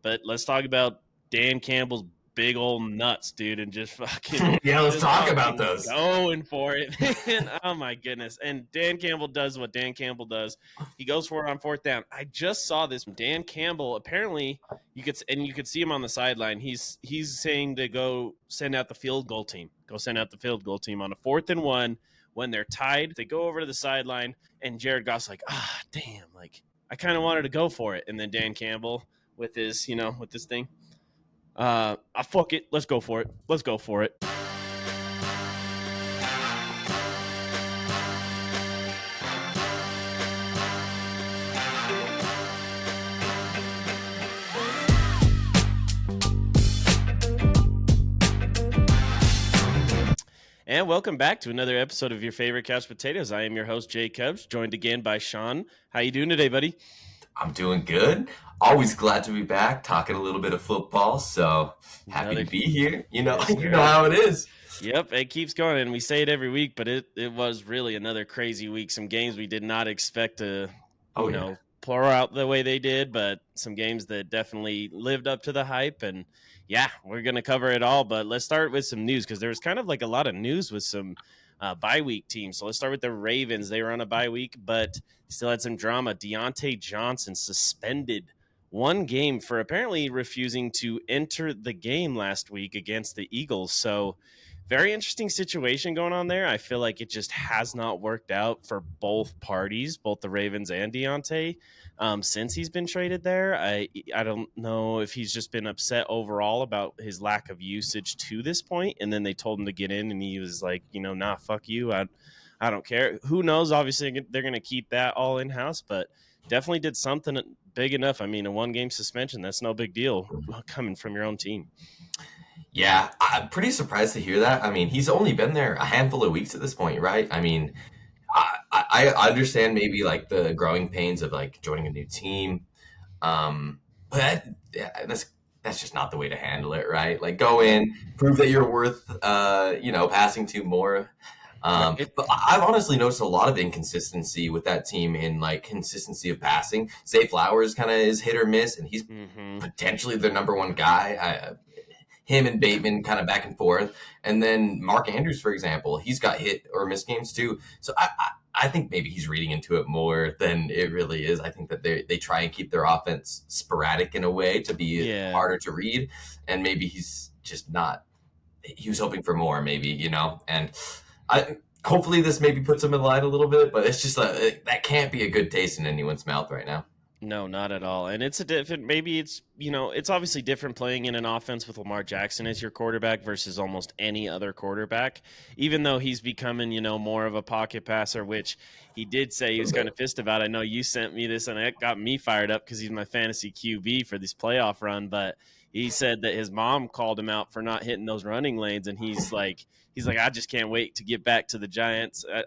But let's talk about Dan Campbell's big old nuts, dude, and just fucking Yeah, let's just talk about fucking those. going for it. Man, oh my goodness. And Dan Campbell does what Dan Campbell does. He goes for it on fourth down. I just saw this. Dan Campbell, apparently you could see him on the sideline. He's saying to go send out the field goal team. Go send out the field goal team on a 4th and 1 when they're tied. They go over to the sideline and Jared Goff's like, damn, like I kind of wanted to go for it. And then Dan Campbell with his, with this thing. Fuck it. Let's go for it. Let's go for it. And welcome back to another episode of your favorite Couch Potatoes. I am your host, Jay Cubs, joined again by Sean. How you doing today, buddy? I'm doing good. Always glad to be back, talking a little bit of football. So happy to be here. Yes, you know how it is. Yep, it keeps going, and we say it every week, but it was really another crazy week. Some games we did not expect to, pour out the way they did, but some games that definitely lived up to the hype. And yeah, we're going to cover it all, but let's start with some news because there was kind of like a lot of news with some bye week teams. So let's start with the Ravens. They were on a bye week, but still had some drama. Deontay Johnson suspended one game for apparently refusing to enter the game last week against the Eagles. So very interesting situation going on there. I feel like it just has not worked out for both parties, both the Ravens and Deontay, since he's been traded there. I don't know if he's just been upset overall about his lack of usage to this point, and then they told him to get in, and he was like, nah, fuck you. I don't care. Who knows? Obviously, they're going to keep that all in-house, but definitely did something big enough. I mean, a one-game suspension, that's no big deal coming from your own team. Yeah, I'm pretty surprised to hear that. I mean, he's only been there a handful of weeks at this point, right? I mean, I understand maybe like the growing pains of like joining a new team, but that's just not the way to handle it, right? Like go in, prove that you're worth, passing to more. But I've honestly noticed a lot of inconsistency with that team in like consistency of passing. Zay Flowers kind of is hit or miss, and he's potentially their number one guy. Him and Bateman kind of back and forth. And then Mark Andrews, for example, he's got hit or miss games too. So I think maybe he's reading into it more than it really is. I think that they try and keep their offense sporadic in a way to be harder to read. And maybe he's just not, he was hoping for more maybe, and hopefully this maybe puts him in line a little bit, but it's just that can't be a good taste in anyone's mouth right now. No, not at all. And it's a different, maybe it's, it's obviously different playing in an offense with Lamar Jackson as your quarterback versus almost any other quarterback, even though he's becoming, more of a pocket passer, which he did say he was kind of pissed about. I know you sent me this and it got me fired up because he's my fantasy QB for this playoff run, but he said that his mom called him out for not hitting those running lanes. And he's like, I just can't wait to get back to the Giants. I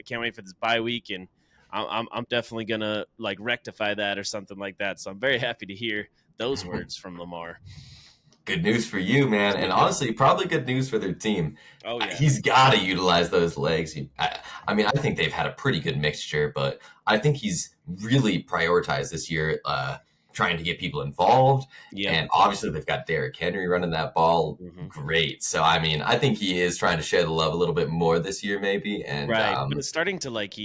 can't wait for this bye week. And I'm definitely going to like rectify that or something like that. So I'm very happy to hear those words from Lamar. Good news for you, man. And honestly, probably good news for their team. Oh, yeah. He's got to utilize those legs. I mean, I think they've had a pretty good mixture, but I think he's really prioritized this year trying to get people involved. Yep. And obviously they've got Derrick Henry running that ball. Great. So, I mean, I think he is trying to share the love a little bit more this year maybe. And right. But it's starting to like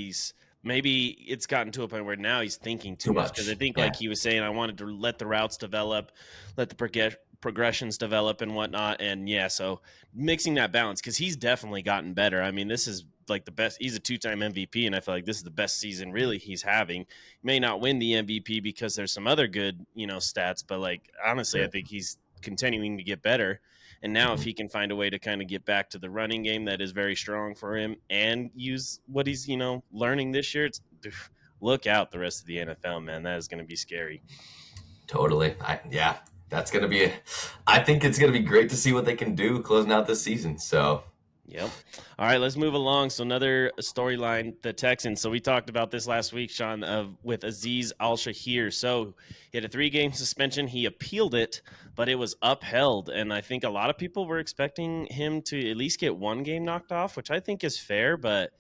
maybe it's gotten to a point where now he's thinking too much because I think like he was saying, I wanted to let the routes develop, let the progressions develop and whatnot. And so mixing that balance because he's definitely gotten better. I mean, this is like the best. He's a 2-time MVP, and I feel like this is the best season really he's having. He may not win the MVP because there's some other good, stats, but like honestly, I think he's continuing to get better. And now if he can find a way to kind of get back to the running game that is very strong for him and use what he's, learning this year, look out the rest of the NFL, man. That is going to be scary. Totally. That's going to be I think it's going to be great to see what they can do closing out this season. So Yep. All right, let's move along. So another storyline, the Texans. So we talked about this last week, Sean, with Azeez Al-Shaair. So he had a 3-game suspension. He appealed it, but it was upheld. And I think a lot of people were expecting him to at least get 1 game knocked off, which I think is fair, but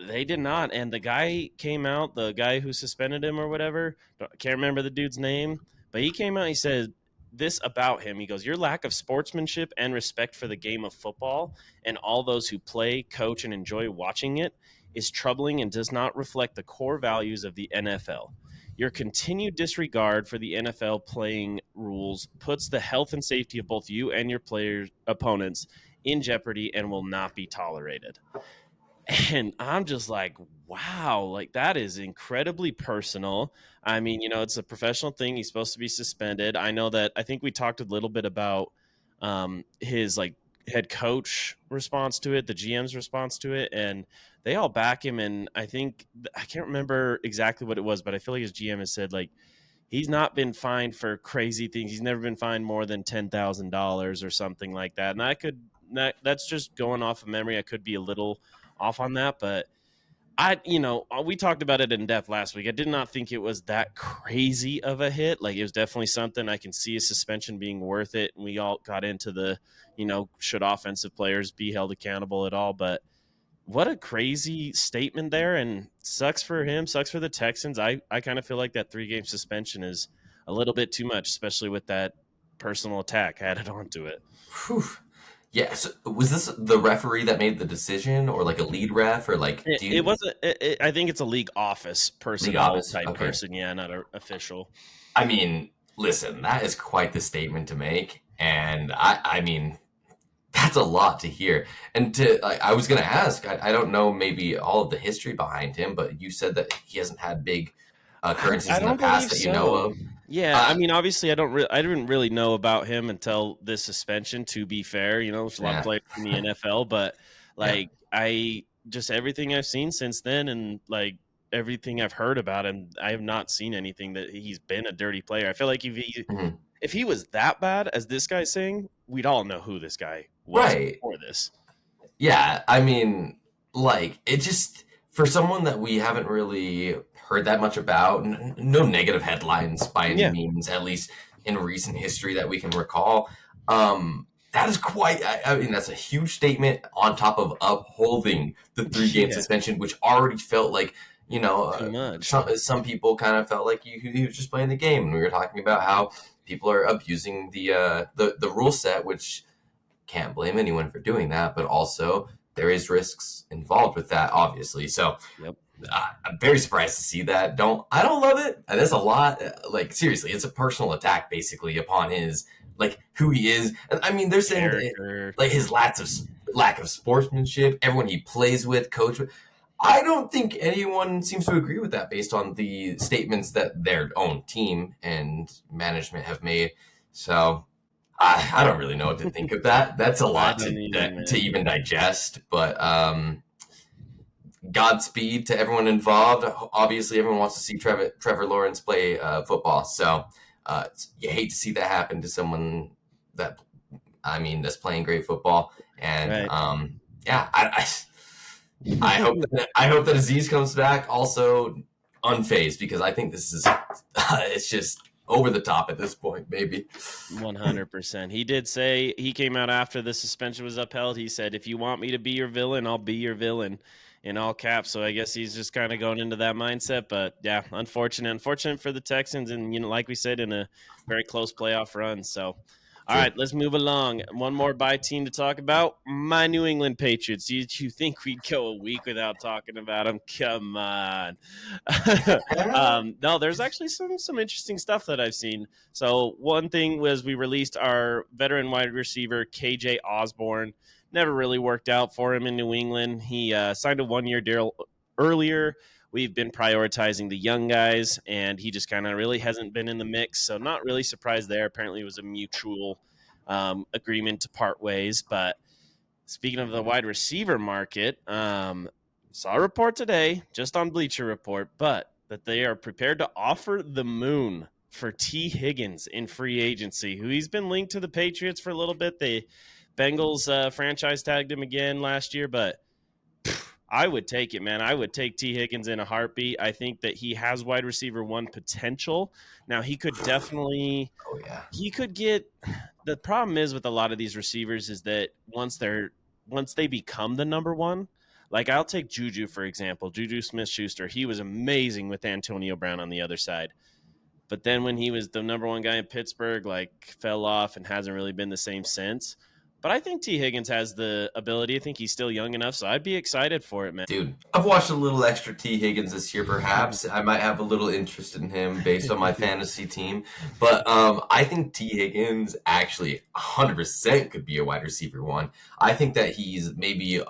they did not. And the guy came out, the guy who suspended him or whatever, I can't remember the dude's name, but he came out, he said, this about him. He goes, "Your lack of sportsmanship and respect for the game of football and all those who play, coach, and enjoy watching it is troubling and does not reflect the core values of the NFL. Your continued disregard for the NFL playing rules puts the health and safety of both you and your players' opponents in jeopardy and will not be tolerated." And I'm just like, wow, like that is incredibly personal. I mean, it's a professional thing. He's supposed to be suspended. I know that. I think we talked a little bit about his like head coach response to it, the GM's response to it, and they all back him. And I can't remember exactly what it was, but I feel like his GM has said like he's not been fined for crazy things. He's never been fined more than $10,000 or something like that. And that's just going off of memory. I could be a little off on that, but we talked about it in depth last week. I did not think it was that crazy of a hit. Like, it was definitely something I can see a suspension being worth it. And we all got into the, should offensive players be held accountable at all? But what a crazy statement there, and sucks for him, sucks for the Texans. I kind of feel like that 3-game suspension is a little bit too much, especially with that personal attack added onto it. Whew. Yeah, so was this the referee that made the decision, or like a lead ref, or like It wasn't. I think it's a league office league personnel office? type Okay. person. Yeah, not an official. I mean, listen, that is quite the statement to make, and I mean, that's a lot to hear. And I was going to ask, I don't know maybe all of the history behind him, but you said that he hasn't had big I occurrences in the don't past believe that you know so. of. Yeah, I Uh, mean, obviously, I didn't really know about him until this suspension. To be fair, there's a lot of yeah, players in the NFL, but yeah. like I just everything I've seen since then, and like everything I've heard about him, I have not seen anything that he's been a dirty player. I feel like Mhm. if he was that bad as this guy's saying, we'd all know who this guy was Right. before this. Yeah, I mean, like it just for someone that we haven't really heard that much about, no negative headlines by any Yeah, means, at least in recent history that we can recall. That is quite. I mean, that's a huge statement on top of upholding the 3-game yeah, suspension, which already felt like too much. some people kind of felt like he was just playing the game, and we were talking about how people are abusing the rule set, which can't blame anyone for doing that, but also there is risks involved with that, obviously. So Yep, I'm very surprised to see that. I don't love it. That's a lot. Like seriously, it's a personal attack basically upon his like who he is. And I mean, they're saying that character. like his lack of sportsmanship, everyone he plays with, coach with. I don't think anyone seems to agree with that based on the statements that their own team and management have made. So I don't really know what to think of that. That's a I lot don't either, to man. even digest. But Godspeed to everyone involved. Obviously, everyone wants to see Trevor Lawrence play football. So you hate to see that happen to someone that that's playing great football. And Right. yeah, I hope that Aziz comes back also unfazed, because I think this is it's just over the top at this point. Maybe. 100%. He did say he came out after the suspension was upheld. He said, "If you want me to be your villain, I'll be your villain," in all caps. So I guess he's just kind of going into that mindset. But yeah, unfortunate for the Texans, and like we said, in a very close playoff run. So, all True. right, let's move along. One more bye team to talk about. My New England Patriots. Did you think we'd go a week without talking about them? Come on. No, there's actually some interesting stuff that I've seen. So one thing was we released our veteran wide receiver KJ Osborne. Never really worked out for him in New England. He signed a 1-year deal earlier. We've been prioritizing the young guys, and he just kind of really hasn't been in the mix. So not really surprised there. Apparently, it was a mutual agreement to part ways. But speaking of the wide receiver market, saw a report today, just on Bleacher Report, but that they are prepared to offer the moon for T. Higgins in free agency, who he's been linked to the Patriots for a little bit. The Bengals franchise tagged him again last year, but I would take it, man. I would take T. Higgins in a heartbeat. I think that he has wide receiver one potential. Now, Oh yeah. he could get the problem is with a lot of these receivers is that once they become the number one, like I'll take Juju for example, Juju Smith Schuster. He was amazing with Antonio Brown on the other side. But then when he was the number one guy in Pittsburgh, like fell off and hasn't really been the same since. But I think T. Higgins has the ability. I think he's still young enough, so I'd be excited for it, man. Dude, I've watched a little extra T. Higgins this year, perhaps. I might have a little interest in him based on my fantasy team. But I think T. Higgins actually 100% could be a wide receiver one. I think that he's maybe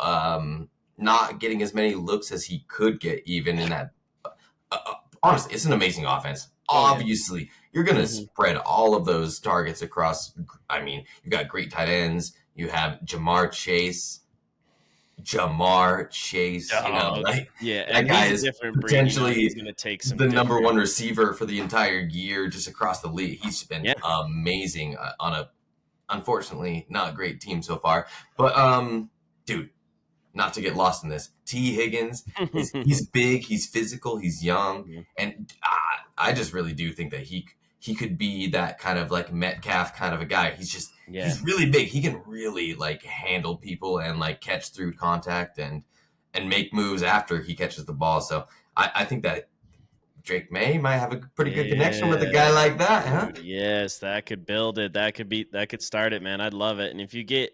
not getting as many looks as he could get, even in that. Honestly, it's an amazing offense. Obviously, you're going to spread all of those targets across. I mean, you got great tight ends. You have Jamar Chase, you know, like Yeah, that and guy he's a is different breed. potentially He's going to take some the number different. one receiver for the entire year just across the league. He's been Yeah. amazing on a unfortunately not great team so far. But dude, not to get lost in this, T. Higgins he's big, he's physical, he's young, and I just really do think that he could be that kind of like Metcalf kind of a guy. He's really big. He can really like handle people and like catch through contact and make moves after he catches the ball. So I think that Drake May might have a pretty good connection with a guy like that, huh? Yes, that could build it. That could start it, man. I'd love it. And if you get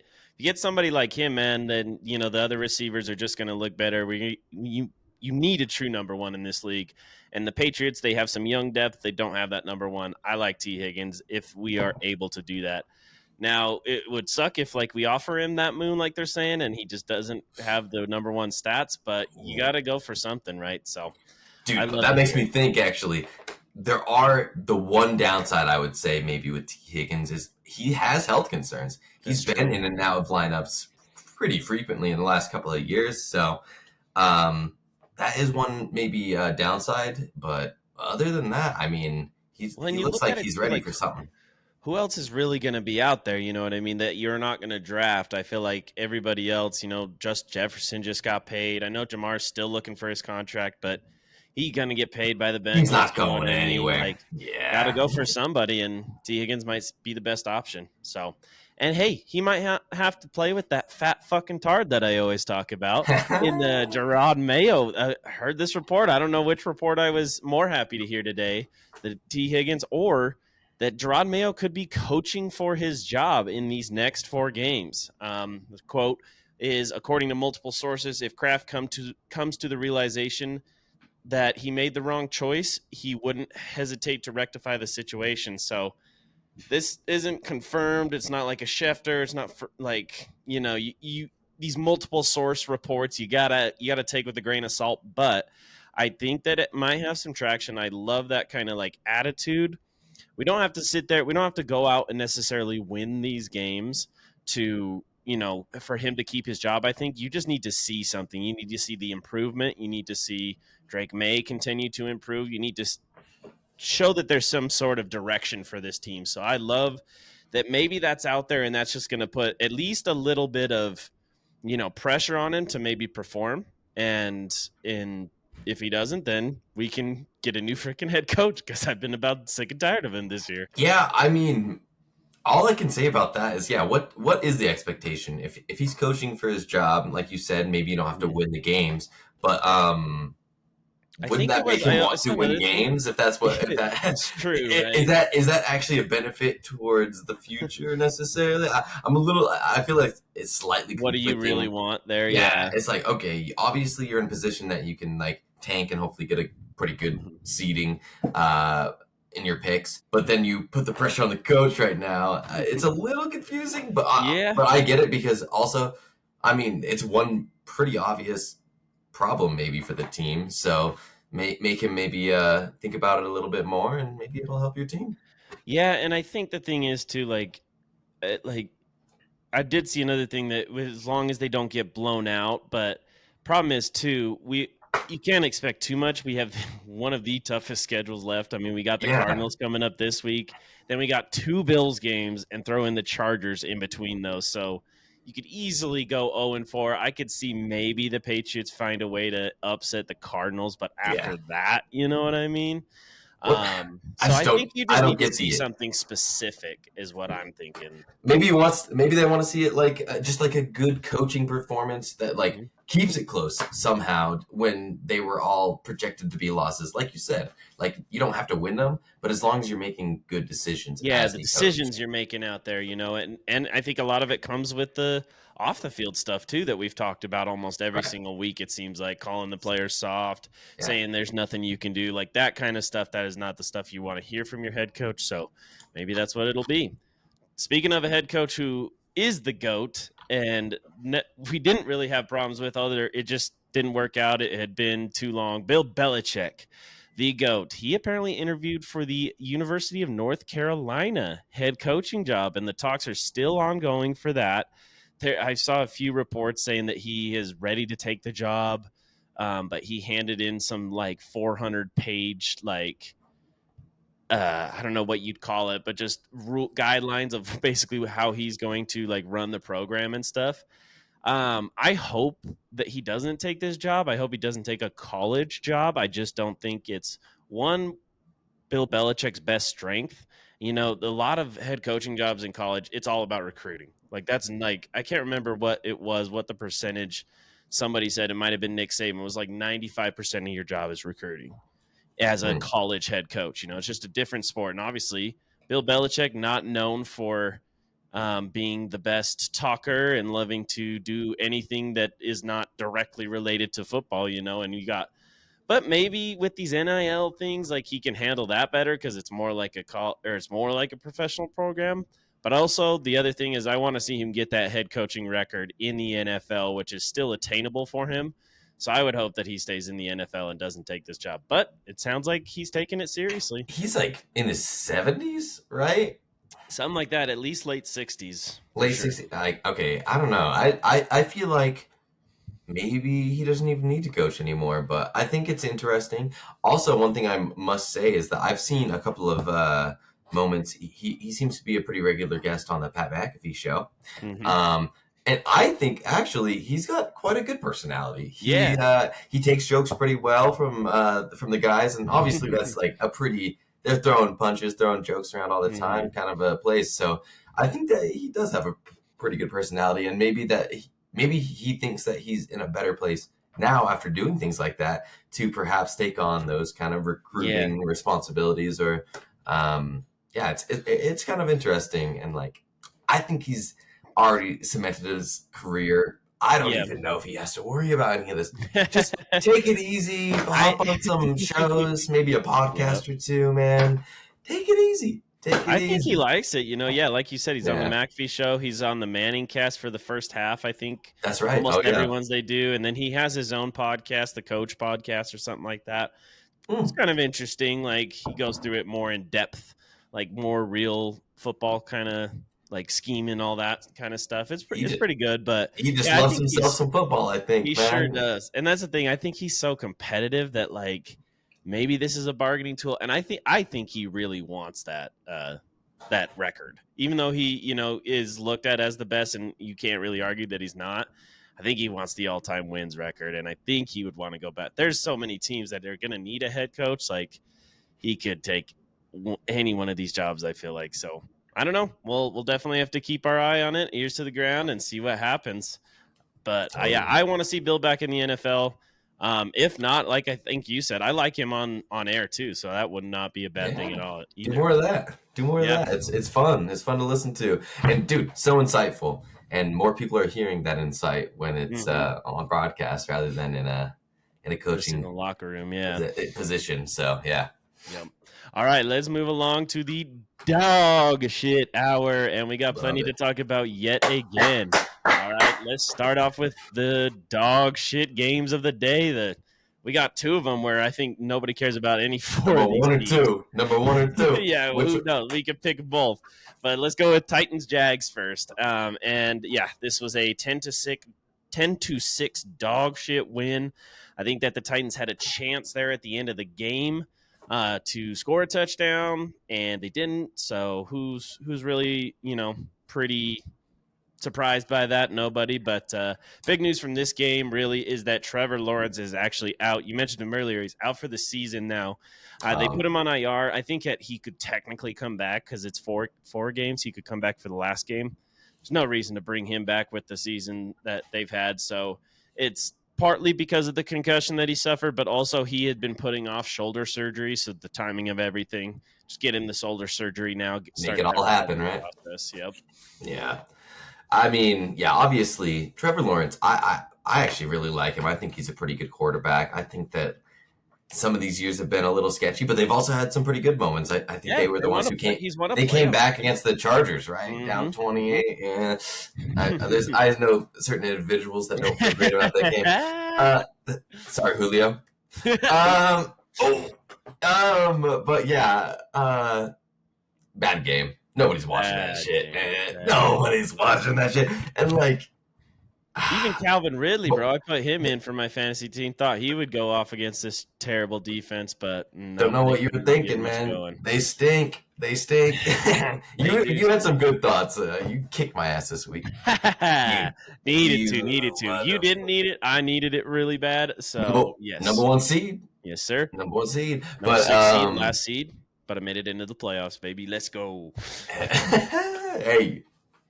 somebody like him, man, then you know the other receivers are just going to look better. You need a true number one in this league. And the Patriots, they have some young depth. They don't have that number one. I like T. Higgins if we are able to do that. Now, it would suck if like we offer him that moon like they're saying and he just doesn't have the number one stats, but you got to go for something, right? So Dude, that makes me think actually. There are the one downside I would say maybe with T. Higgins is he has health concerns. He's been in and out of lineups pretty frequently in the last couple of years. So that is one maybe downside. But other than that, I mean, he looks like he's ready for something. Who else is really going to be out there? You know what I mean? That you're not going to draft. I feel like everybody else, you know, just Jefferson just got paid. I know Jamar's still looking for his contract, but he's going to get paid by the Bengals. He's not going anywhere. Like, got to go for somebody, and T. Higgins might be the best option. So, and hey, he might have to play with that fat fucking tard that I always talk about in the Gerard Mayo. I heard this report. I don't know which report I was more happy to hear today, the T. Higgins or that Gerard Mayo could be coaching for his job in these next 4 games. The quote is, according to multiple sources, if Kraft comes to the realization that he made the wrong choice, he wouldn't hesitate to rectify the situation. So this isn't confirmed. It's not like a Schefter. It's not like, you know, you these multiple source reports, you gotta take with a grain of salt. But I think that it might have some traction. I love that kind of like attitude. We don't have to sit there. We don't have to go out and necessarily win these games to, you know, for him to keep his job. I think you just need to see something. You need to see the improvement. You need to see Drake May continue to improve. You need to show that there's some sort of direction for this team. So I love that maybe that's out there, and that's just going to put at least a little bit of, you know, pressure on him to maybe perform. And if he doesn't, then we can get a new freaking head coach, because I've been about sick and tired of him this year. Yeah, I mean, all I can say about that is, what is the expectation? If he's coaching for his job, like you said, maybe you don't have to win the games, but wouldn't that make him want to win games? If that's what that's true, right? Is that actually a benefit towards the future necessarily? I feel like it's slightly what do you really want there? Yeah, it's like, okay, obviously you're in a position that you can like tank and hopefully get a pretty good seeding in your picks, but then you put the pressure on the coach right now. It's a little confusing, but I get it, because also, I mean, it's one pretty obvious problem maybe for the team. So make him maybe think about it a little bit more, and maybe it'll help your team. Yeah, and I think the thing is too, like I did see another thing that as long as they don't get blown out, but problem is too, you can't expect too much. We have one of the toughest schedules left. I mean, we got the Cardinals coming up this week. Then we got 2 Bills games and throw in the Chargers in between those. So you could easily go 0-4. I could see maybe the Patriots find a way to upset the Cardinals, but after that, you know what I mean? So I think you just need to see something specific is what I'm thinking. Maybe they want to see it like just like a good coaching performance that like keeps it close somehow when they were all projected to be losses. Like you said, like you don't have to win them, but as long as you're making good decisions Yeah, as the a coach. decisions you're making out there, and I think a lot of it comes with the off the field stuff too that we've talked about almost every Right. single week. It seems like calling the players soft, Yeah. saying there's nothing you can do, like that kind of stuff. That is not the stuff you want to hear from your head coach. So maybe that's what it'll be. Speaking of a head coach who is the GOAT, and we didn't really have problems with, other it just didn't work out. It had been too long. Bill Belichick, the GOAT. He apparently interviewed for the University of North Carolina head coaching job, and the talks are still ongoing for that. I saw a few reports saying that he is ready to take the job, but he handed in some like 400-page I don't know what you'd call it, but just rule guidelines of basically how he's going to like run the program and stuff. I hope that he doesn't take this job. I hope he doesn't take a college job. I just don't think it's one Bill Belichick's best strength. A lot of head coaching jobs in college, it's all about recruiting. Like that's like I can't remember what it was, what the percentage somebody said. It might have been Nick Saban. It was like 95% of your job is recruiting as a Mm. college head coach. It's just a different sport. And obviously, Bill Belichick, not known for being the best talker and loving to do anything that is not directly related to football, and but maybe with these NIL things, like he can handle that better because it's more like it's more like a professional program. But also the other thing is I want to see him get that head coaching record in the NFL, which is still attainable for him. So I would hope that he stays in the NFL and doesn't take this job. But it sounds like he's taking it seriously. He's like in his 70s, right? Something like that, at least late 60s for Late sure. 60s. Okay, I don't know. I feel like maybe he doesn't even need to coach anymore, but I think it's interesting. Also, one thing I must say is that I've seen a couple of moments. He seems to be a pretty regular guest on the Pat McAfee show. Mm-hmm. Um, and I think actually he's got quite a good personality. Yeah. He takes jokes pretty well from the guys, and obviously that's like a pretty. They're throwing punches, throwing jokes around all the Mm-hmm. time, kind of a place. So I think that he does have a pretty good personality, and maybe he thinks that he's in a better place now after doing things like that to perhaps take on those kind of Yeah. recruiting responsibilities or yeah, it's kind of interesting, and like I think he's already cemented his career. I don't Yeah. even know if he has to worry about any of this. Just take it easy, I hop on some shows, maybe a yeah. podcast or two, man. Take it easy. Take it I think he easy. likes it. Yeah, like you said, he's on the Yeah, McAfee show. He's on the Manning cast for the first half, I think. that's right. Almost Oh yeah. everyone's they do. And then he has his own podcast, the Coach Podcast or something like that. It's Mm, kind of interesting. Like he goes through it more in depth, like more real football kind of like scheme and all that kind of stuff. he It's just pretty good, but he just yeah, I loves think himself some football. I he think, sure man. does. And that's the thing. I think he's so competitive that like maybe this is a bargaining tool. And I think he really wants that record. Even though he, is looked at as the best and you can't really argue that he's not. I think he wants the all-time wins record and I think he would want to go back. There's so many teams that are going to need a head coach like he could take any one of these jobs, I feel like. So, I don't know. We'll definitely have to keep our eye on it, ears to the ground and see what happens. But yeah, Totally. I want to see Bill back in the NFL. If not, like I think you said, I like him on air too, so that would not be a bad thing Yeah. at all Do either. more of that. Do more of Yeah. that. It's fun. It's fun to listen to. And dude, so insightful. And more people are hearing that insight when it's Hmm. on broadcast rather than in a Just in the coaching locker room. Yeah. position. So yeah, Yep. All right, let's move along to the dog shit hour, and we got love plenty to it. talk about yet again. All right, let's start off with the dog shit games of the day. We got two of them where I think nobody cares about any four Number of these one or teams. two. Number one or two. Yeah, well, Which who knows? We could pick both, but let's go with Titans Jags first. And yeah, this was a 10-6 dog shit win. I think that the Titans had a chance there at the end of the game to score a touchdown, and they didn't. So who's really pretty surprised by that? Nobody. But big news from this game really is that Trevor Lawrence is actually out. You mentioned him earlier. He's out for the season now. They put him on IR. I think that he could technically come back because it's four games. He could come back for the last game. There's no reason to bring him back with the season that they've had. So it's partly because of the concussion that he suffered, but also he had been putting off shoulder surgery, so the timing of everything, just get him the shoulder surgery now, Make start it that all happen, right? process. Yep. Yeah. I mean, yeah, obviously, Trevor Lawrence, I actually really like him. I think he's a pretty good quarterback. I think that some of these years have been a little sketchy, but they've also had some pretty good moments. I think Yeah, they were the ones who he's won a they came playoff back game. against the Chargers, right? Down Mm-hmm. 28. Yeah. I know certain individuals that don't feel great about that game. Sorry, Julio. But yeah, bad game. Nobody's watching that shit, man. Nobody's watching that shit. And like, even Calvin Ridley, bro, I put him in for my fantasy team. Thought he would go off against this terrible defense, but don't nope, know they what you were couldn't really get thinking, much man. going. They stink. They stink. You had some good thoughts. You kicked my ass this week. Needed to. You didn't need it. I needed it really bad. So yes, number one seed. Yes, sir. Number one seed. Number 6 seed, last seed, but I made it into the playoffs, baby. Let's go. Hey,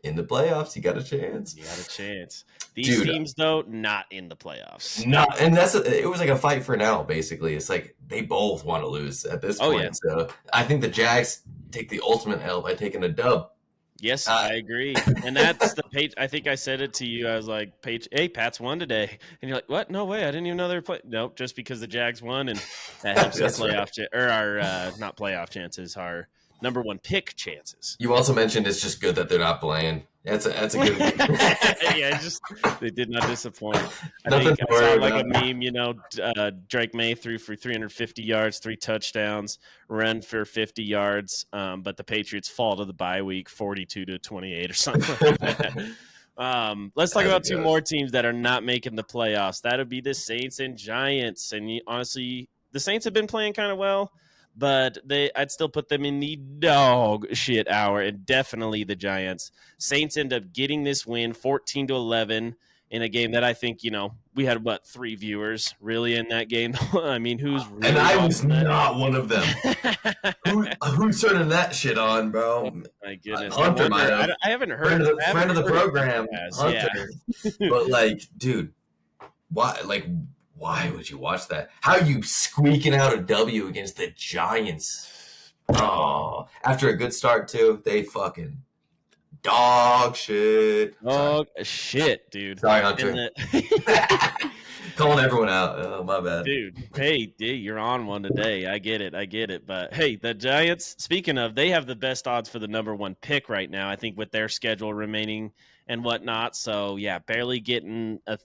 in the playoffs, you got a chance. You got a chance. These teams, though, not in the playoffs. Not, and it was like a fight for now. Basically, it's like they both want to lose at this point. Yeah. So I think the Jags take the ultimate L by taking a dub. Yes, I agree. And that's the page. I think I said it to you. I was like, "Page, hey, Pats won today," and you're like, "What? No way! I didn't even know they were playing." Nope, just because the Jags won, and that helps our playoff or our not playoff chances, our number one pick chances. You also mentioned it's just good that they're not playing. That's a good. Yeah, they did not disappoint. I think I saw like a meme. Drake May threw for 350 yards, 3 touchdowns, ran for 50 yards, but the Patriots fall to the bye week, 42-28 or something like that. Let's talk about 2 more teams that are not making the playoffs. That would be the Saints and Giants. And honestly, the Saints have been playing kind of well, but I'd still put them in the dog shit hour, and definitely the Giants. Saints end up getting this win, 14-11, in a game that I think, we had, 3 viewers really in that game? I mean, who's really and I was not one of them. Who's turning that shit on, bro? Oh, my goodness. Hunter, I haven't heard friend of the program, Hunter. Yeah. But like, dude, why would you watch that? How are you squeaking out a W against the Giants? Oh, after a good start too, they fucking dog shit. Dog shit, dude. Sorry, Hunter. Calling everyone out. Oh, my bad. Dude, hey, you're on one today. I get it. But hey, the Giants, speaking of, they have the best odds for the number 1 pick right now, I think, with their schedule remaining and whatnot. So yeah, barely getting a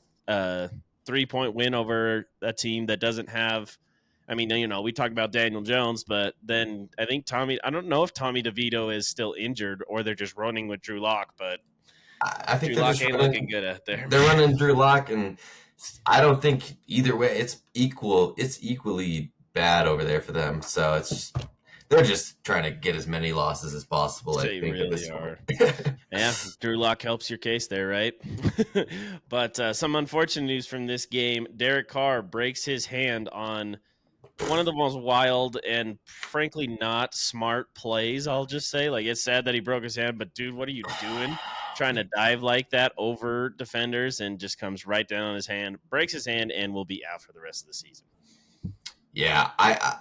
3-point win over a team that doesn't have, I mean, we talked about Daniel Jones, but then I think I don't know if Tommy DeVito is still injured or they're just running with Drew Lock, but I think Drew Lock ain't looking good out there. They're running Drew Lock, and I don't think either way it's equally bad over there for them. So they're just trying to get as many losses as possible. They really are. Yeah, Drew Lock helps your case there, right? But some unfortunate news from this game. Derek Carr breaks his hand on one of the most wild and frankly not smart plays, I'll just say. Like, it's sad that he broke his hand, but dude, what are you doing? Trying to dive like that over defenders, and just comes right down on his hand, breaks his hand, and will be out for the rest of the season. Yeah, I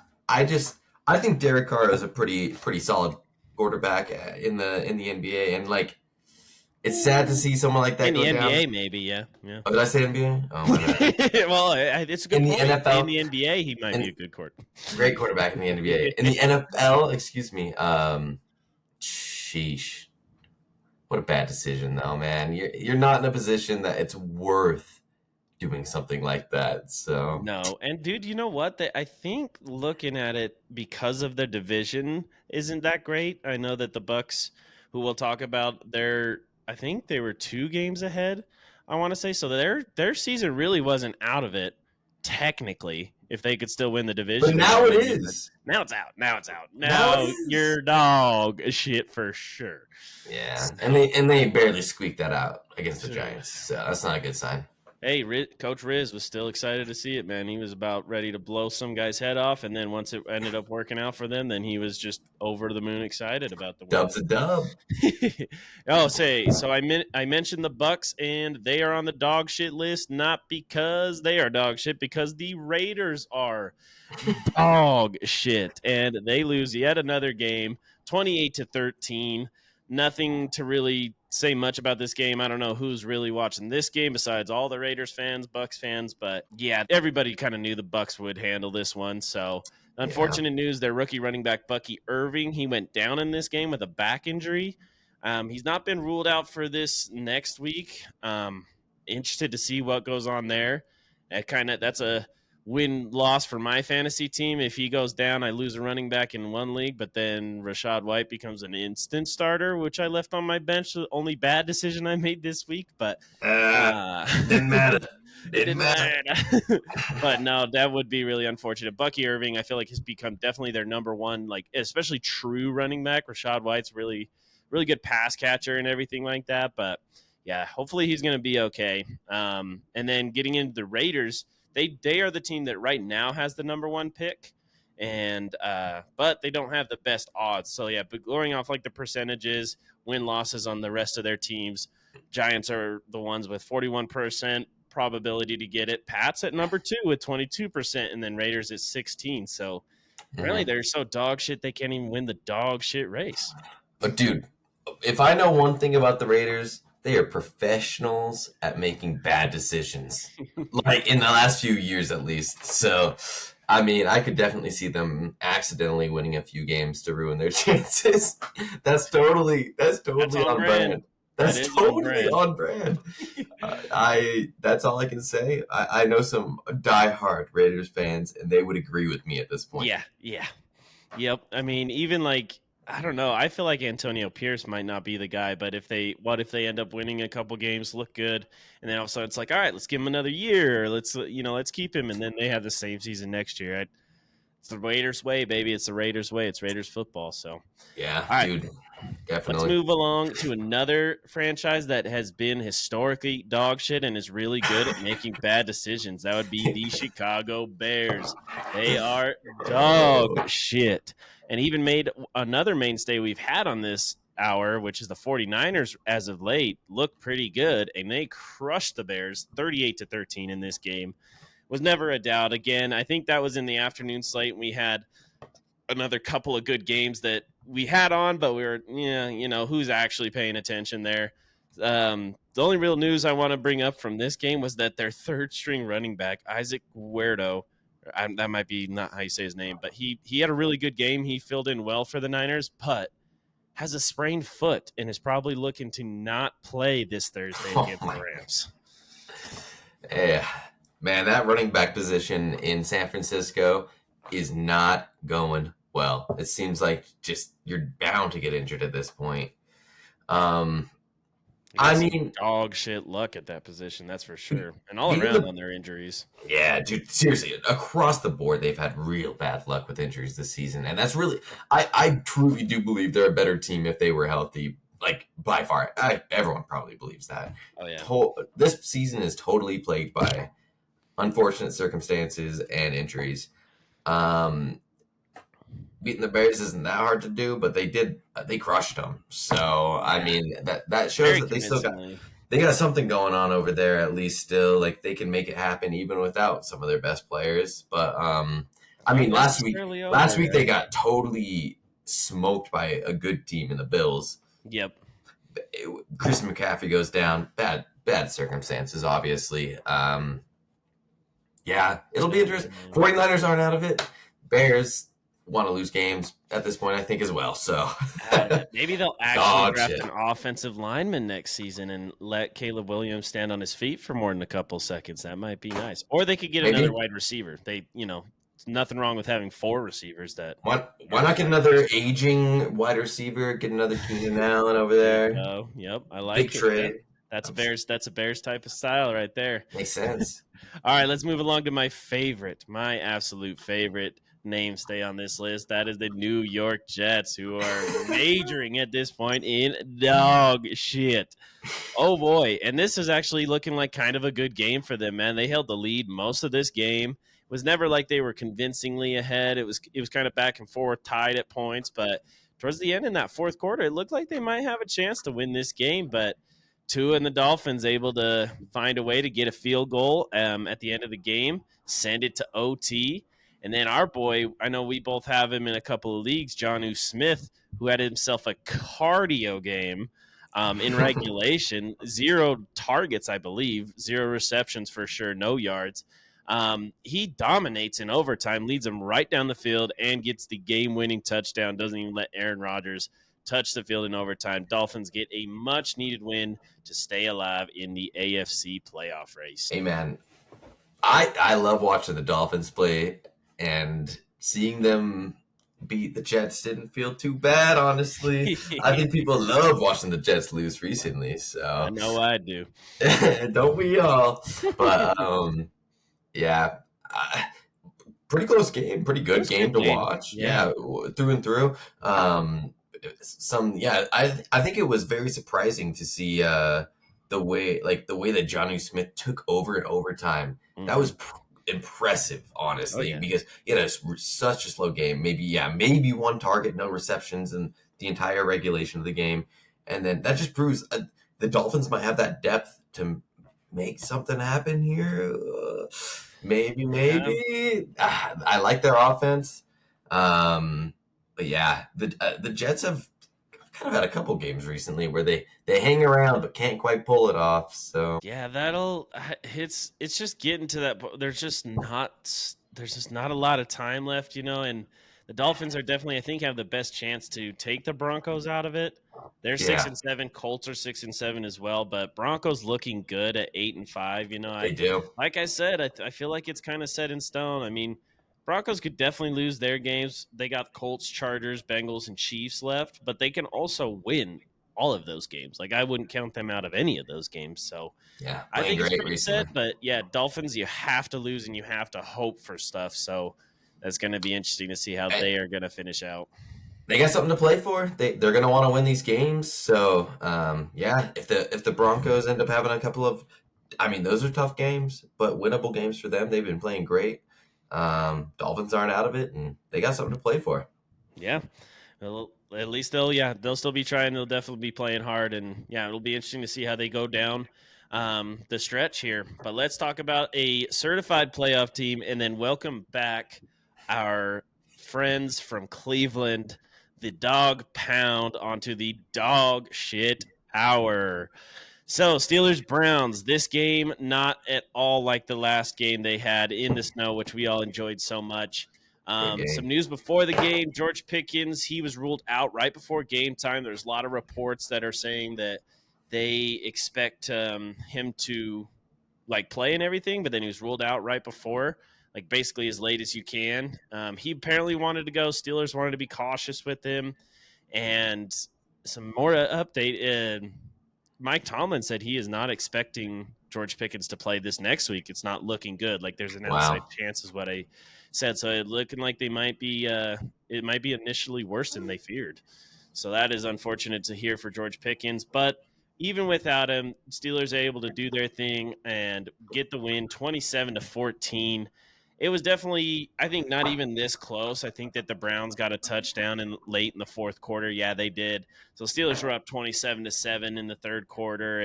think Derek Carr is a pretty solid quarterback in the NBA, and like, it's sad to see someone like that in the NBA down. maybe, yeah. Oh, did I say NBA? Oh, my bad. Well, it's a good point. In the NFL, in the NBA, he might be a good quarterback. Great quarterback in the NBA. In the NFL, excuse me. Sheesh. What a bad decision, though, man. You're not in a position that it's worth doing something like that. So no, and dude, you know what? I think looking at it, because of their division isn't that great. I know that the Bucks, who we'll talk about, I think they were 2 games ahead, I want to say. So their season really wasn't out of it, technically, if they could still win the division. But now it is. Now it's out. Now you're dog shit for sure. Yeah, and they barely squeaked that out against the Giants. So that's not a good sign. Hey, Coach Riz was still excited to see it, man. He was about ready to blow some guy's head off, and then once it ended up working out for them, then he was just over the moon excited about the win. Dub's a dub. Oh, so I mentioned the Bucks, and they are on the dog shit list, not because they are dog shit, because the Raiders are dog shit, and they lose yet another game, 28-13. Nothing to really say much about this game. I don't know who's really watching this game besides all the Raiders fans, Bucks fans, but yeah, everybody kind of knew the Bucks would handle this one. So, Yeah. unfortunate news, their rookie running back Bucky Irving, he went down in this game with a back injury. He's not been ruled out for this next week. Interested to see what goes on there. That's a win loss for my fantasy team. If he goes down, I lose a running back in one league, but then Rashad White becomes an instant starter, which I left on my bench. The only bad decision I made this week, but Uh, uh, didn't matter. it Didn't didn't matter. matter. But no, that would be really unfortunate. Bucky Irving, I feel like has become definitely their number one, like especially true running back. Rashad White's really good pass catcher and everything like that, but yeah, hopefully he's going to be okay. And then getting into the Raiders, they are the team that right now has the number one pick, and but they don't have the best odds. So yeah, but going off like the percentages, win losses on the rest of their teams, Giants are the ones with 41% probability to get it. Pats at number two with 22%, and then Raiders at 16. So apparently Mhm. they're so dog shit they can't even win the dog shit race. But dude, if I know one thing about the Raiders, they are professionals at making bad decisions. Like in the last few years at least. So I mean, I could definitely see them accidentally winning a few games to ruin their chances. That's That's totally on on brand. brand. That That's is on totally brand. on brand. I that's all I can say. I know some diehard Raiders fans, and they would agree with me at this point. Yeah, yeah. Yep. I mean, even like I don't know. I feel like Antonio Pierce might not be the guy, but if they end up winning a couple games, look good, and then all of a sudden it's like, all right, let's give him another year. Let's keep him, and then they have the same season next year. It's the Raiders way, baby. It's the Raiders way. It's Raiders football. So, all Yeah, right, dude, let's definitely. move along to another franchise that has been historically dog shit and is really good at making bad decisions. That would be the Chicago Bears. They are dog Oh. shit. And even made another mainstay we've had on this hour, which is the 49ers as of late, look pretty good. And they crushed the Bears 38-13 in this game. Was never a doubt. Again, I think that was in the afternoon slate. We had another couple of good games that we had on, but we were, yeah, who's actually paying attention there. The only real news I want to bring up from this game was that their third string running back, Isaac Guerrero, that might be not how you say his name, but he had a really good game. He filled in well for the Niners, but has a sprained foot and is probably looking to not play this Thursday Oh against the my. Rams. Yeah, man, that running back position in San Francisco is not going well. It seems like just you're bound to get injured at this point. Um, They I got some mean, dog shit luck at that position, that's for sure, and all even around the on their injuries. yeah, dude, seriously, across the board, they've had real bad luck with injuries this season, and that's really, I truly do believe they're a better team if they were healthy. Like by far, everyone probably believes that. Oh yeah. This season is totally plagued by unfortunate circumstances and injuries. Um, Beating the Bears isn't that hard to do, but they crushed them. So I Yeah, mean that shows very that convincingly. they got something going on over there at least still. Like they can make it happen even without some of their best players. But It's I not mean necessarily last over week they yet. got totally smoked by a good team in the Bills. Yep. Chris McCaffrey goes down. Bad circumstances, obviously. Yeah, it'll be Yeah, interesting. definitely. 49ers aren't out of it. Bears want to lose games at this point, I think, as well. So, Maybe they'll actually dog draft shit. an offensive lineman next season and let Caleb Williams stand on his feet for more than a couple seconds. That might be nice. Or they could get another Maybe. wide receiver. Nothing wrong with having four receivers that Why are not get wide another receivers. aging wide receiver? Get another Keenan Allen over There you there. go. Yep, I Big like it. Yep. trade. That's a Bears type of style right there. Makes sense. All right, let's move along to my absolute favorite, name stay on this list. That is the New York Jets, who are majoring at this point in dog shit. Oh boy. And this is actually looking like kind of a good game for them, man. They held the lead most of this game. It was never like they were convincingly ahead. It was kind of back and forth, tied at points, but towards the end in that fourth quarter, it looked like they might have a chance to win this game, but Tua and the Dolphins able to find a way to get a field goal at the end of the game, send it to OT. And then our boy, I know we both have him in a couple of leagues, Jonnu Smith, who had himself a cardio game in regulation. 0 targets, I believe, 0 receptions for sure, no yards. He dominates in overtime, leads them right down the field, and gets the game-winning touchdown. Doesn't even let Aaron Rodgers touch the field in overtime. Dolphins get a much-needed win to stay alive in the AFC playoff race. Hey, man, I love watching the Dolphins play, and seeing them beat the Jets didn't feel too bad, honestly. I think people love watching the Jets lose recently, I so know I do. don't we all? But yeah, pretty close game, pretty It good was a game good to game. watch. Yeah. Yeah, through and through. I think it was very surprising to see the way that Johnny Smith took over in overtime. That Mm-hmm. was impressive, Oh, honestly, yeah. because he had such a slow game. Maybe one target, no receptions in the entire regulation of the game, and then that just proves the Dolphins might have that depth to make something happen here. Yeah. Maybe. I like their offense. But yeah, the Jets have kind of had a couple games recently where they hang around but can't quite pull it off. So Yeah, it's just getting to that there's just not a lot of time left, and the Dolphins are definitely, I think, have the best chance to take the Broncos out of it. They're six yeah, and seven, Colts are 6 and 7 as well, but Broncos looking good at 8 and 5. I they do. like I said, I feel like it's kind of set in stone. I mean, Broncos could definitely lose their games. They got Colts, Chargers, Bengals, and Chiefs left, but they can also win all of those games. Like, I wouldn't count them out of any of those games. So Yeah, I playing think it's great pretty recently. set. But yeah, Dolphins, you have to lose and you have to hope for stuff. So that's going to be interesting to see how And they are going to finish out. they got something to play for. They're going to want to win these games. So yeah, if the Broncos end up having a couple of, I mean, those are tough games, but winnable games for them. They've been playing great. Dolphins aren't out of it, and they got something to play for. Yeah. Well, at least they'll still be trying. They'll definitely be playing hard, and yeah, it'll be interesting to see how they go down the stretch here. But let's talk about a certified playoff team, and then welcome back our friends from Cleveland, the Dog Pound, onto the Dog Shit Hour. So, Steelers Browns, this game not at all like the last game they had in the snow, which we all enjoyed so much. Good Some game. news before the game: George Pickens, he was ruled out right before game time. There's a lot of reports that are saying that they expect him to like play and everything, but then he was ruled out right before, like basically as late as you can. He apparently wanted to go. Steelers wanted to be cautious with him, and some more update. Mike Tomlin said he is not expecting George Pickens to play this next week. It's not looking good. Like, there's an outside Wow. chance, is what I said. So it looking like they might be. It might be initially worse than they feared. So that is unfortunate to hear for George Pickens. But even without him, Steelers are able to do their thing and get the win, 27-14. It was definitely, I think, not even this close. I think that the Browns got a touchdown in late in the fourth quarter. Yeah, they did. So Steelers were up 27-7 in the third quarter,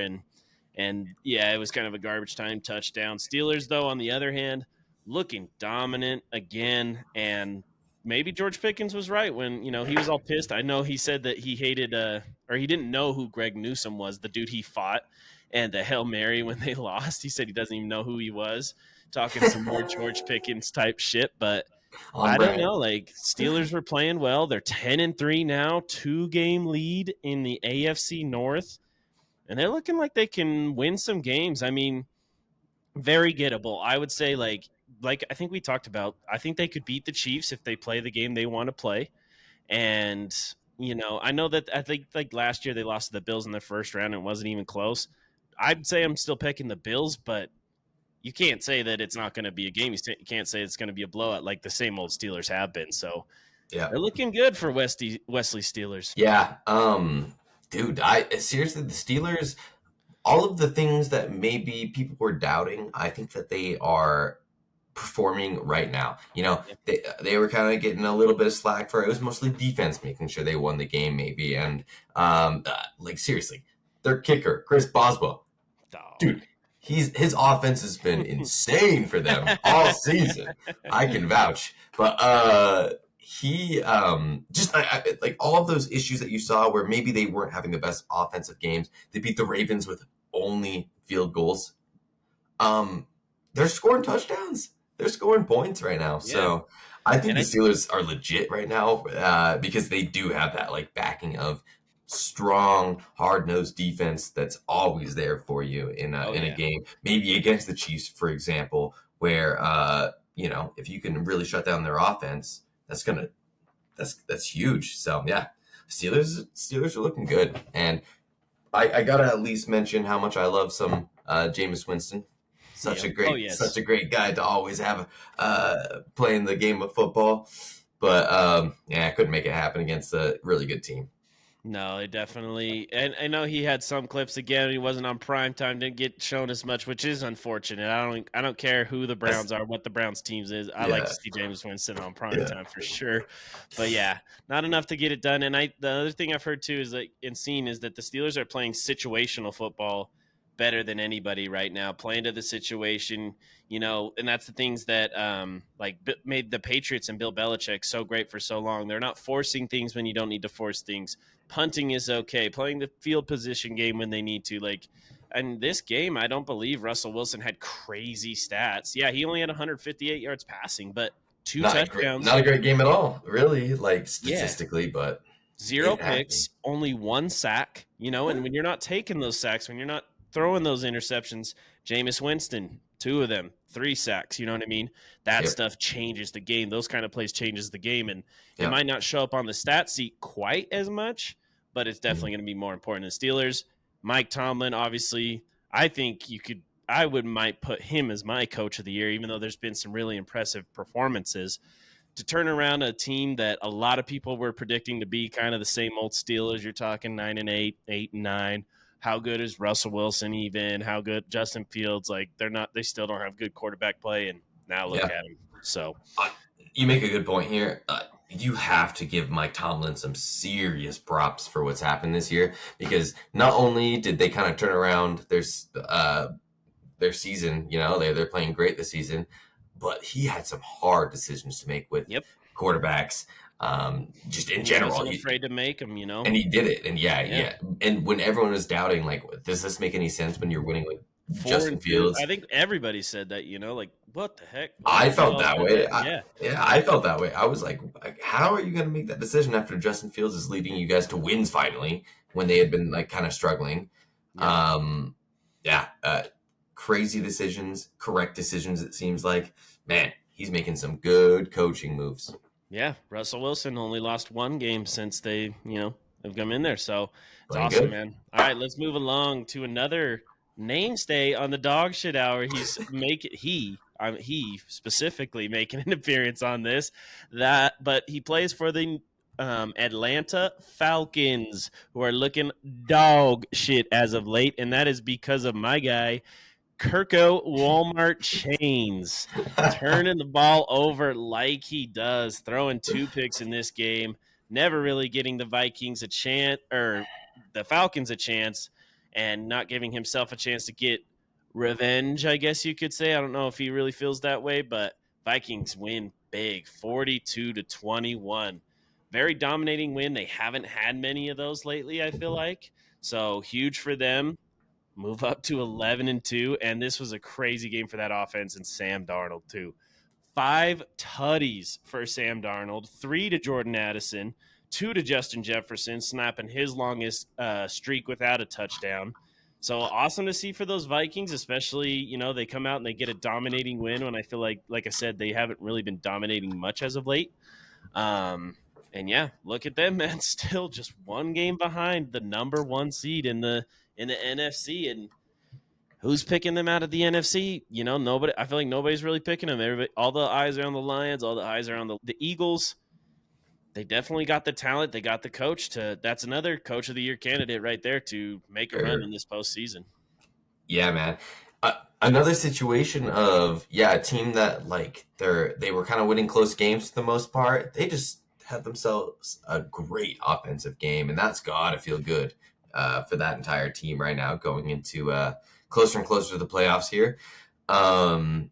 and yeah, it was kind of a garbage time touchdown. Steelers, though, on the other hand, looking dominant again, and maybe George Pickens was right when he was all pissed. I know he said that he hated or he didn't know who Greg Newsome was, the dude he fought, and the Hail Mary when they lost. He said he doesn't even know who he was. Talking some more George Pickens type shit, but On I don't brand. know. Like, Steelers were playing well. They're 10-3 now, 2-game lead in the AFC North, and they're looking like they can win some games. I mean, very gettable. I would say like I think we talked about. I think they could beat the Chiefs if they play the game they want to play. And I know that I think like last year they lost to the Bills in the first round and it wasn't even close. I'd say I'm still picking the Bills, but you can't say that it's not going to be a game. You can't say it's going to be a blowout like the same old Steelers have been. So Yeah. they're looking good for Wesley Steelers. Yeah. Dude, I seriously, the Steelers, all of the things that maybe people were doubting, I think that they are performing right now. Yep. They were kind of getting a little bit of slack for it. It was mostly defense making sure they won the game, maybe. And like seriously, their kicker, Chris Boswell, Dog. dude, his offense has been insane for them all season. I can vouch. But he just like all of those issues that you saw where maybe they weren't having the best offensive games. They beat the Ravens with only field goals. They're scoring touchdowns. They're scoring points right now. Yeah. So I think And the I, Steelers are legit right now because they do have that like backing of strong, hard nosed defense that's always there for you in oh, a yeah. game. Maybe against the Chiefs, for example, where if you can really shut down their offense, that's huge. So yeah, Steelers are looking good, and I gotta at least mention how much I love some Jameis Winston. Yep. Oh, Such yes. a great guy to always have playing the game of football. But yeah, I couldn't make it happen against a really good team. No, it definitely. And I know he had some clips again. He wasn't on prime time, didn't get shown as much, which is unfortunate. I don't care who the That's, Browns are, what the Browns teams is. I like to yeah, see James Winston on prime yeah, time for sure. But yeah, not enough to get it done. And the other thing I've heard too is like and seen is that the Steelers are playing situational football better than anybody right now, playing to the situation, and that's the things that made the Patriots and Bill Belichick so great for so long. They're not forcing things when you don't need to force things. Punting is okay. Playing the field position game when they need to. Like, in this game, I don't believe Russell Wilson had crazy stats. Yeah, he only had 158 yards passing, but two touchdowns. not a great game at all, really, like Yeah, statistically, but zero it happened. picks, only one sack, and when you're not taking those sacks, when you're not throwing those interceptions, Jameis Winston, two of them, three sacks, you know what I mean? That Yep, stuff changes the game. Those kind of plays changes the game, and it yep. might not show up on the stat sheet quite as much, but it's Mhm. definitely going to be more important. The Steelers, Mike Tomlin, obviously, I think I would might put him as my coach of the year, even though there's been some really impressive performances to turn around a team that a lot of people were predicting to be kind of the same old Steelers. You're talking 9-8, 8-9. How good is Russell Wilson even? How good Justin Fields? Like they're not. They still don't have good quarterback play, and now look Yeah, at him. So uh, you make a good point here. You have to give Mike Tomlin some serious props for what's happened this year because not only did they kind of turn around their season, they're playing great this season, but he had some hard decisions to make with yep, quarterbacks, just in and he general. wasn't afraid to make them. And he did it, and yeah, Yeah, yeah. And when everyone was doubting, like, does this make any sense when you're winning with four Justin and two. I Fields? think everybody said that. Like what the heck? I We felt all that said way. that. Yeah, I felt that way. I was like, how are you going to make that decision after Justin Fields is leading you guys to wins finally when they had been like kind of struggling? yep. Um, yeah, crazy decisions, correct decisions. It seems like, man, he's making some good coaching moves. Yeah, Russell Wilson only lost one game since they, have come in there. So it's Playing awesome, good. man. All right, let's move along to another mainstay on the dog shit hour. He specifically making an appearance on this. But he plays for the Atlanta Falcons, who are looking dog shit as of late, and that is because of my guy Kirko Walmart Chains turning the ball over like he does, throwing two picks in this game, never really getting the Vikings a chance or the Falcons a chance, and not giving himself a chance to get revenge, I guess you could say. I don't know if he really feels that way, but Vikings win big, 42-21. Very dominating win. They haven't had many of those lately, I feel like. So huge for them, move up to 11-2, and this was a crazy game for that offense and Sam Darnold too. 5 tutties for Sam Darnold, 3 to Jordan Addison, 2 to Justin Jefferson, snapping his longest streak without a touchdown. So awesome to see for those Vikings, especially they come out and they get a dominating win when I feel like I said, they haven't really been dominating much as of late. And yeah, look at them, man. Still just one game behind the number one seed in the NFC. And who's picking them out of the NFC? Nobody. I feel like nobody's really picking them. Everybody, all the eyes are on the Lions. All the eyes are on the Eagles. They definitely got the talent. They got the coach to. That's another coach of the year candidate right there to make a run in this postseason. Yeah, man. Another situation of a team that like they were kind of winning close games for the most part. They just had themselves a great offensive game, and that's gotta feel good for that entire team right now, going into closer and closer to the playoffs here. Um,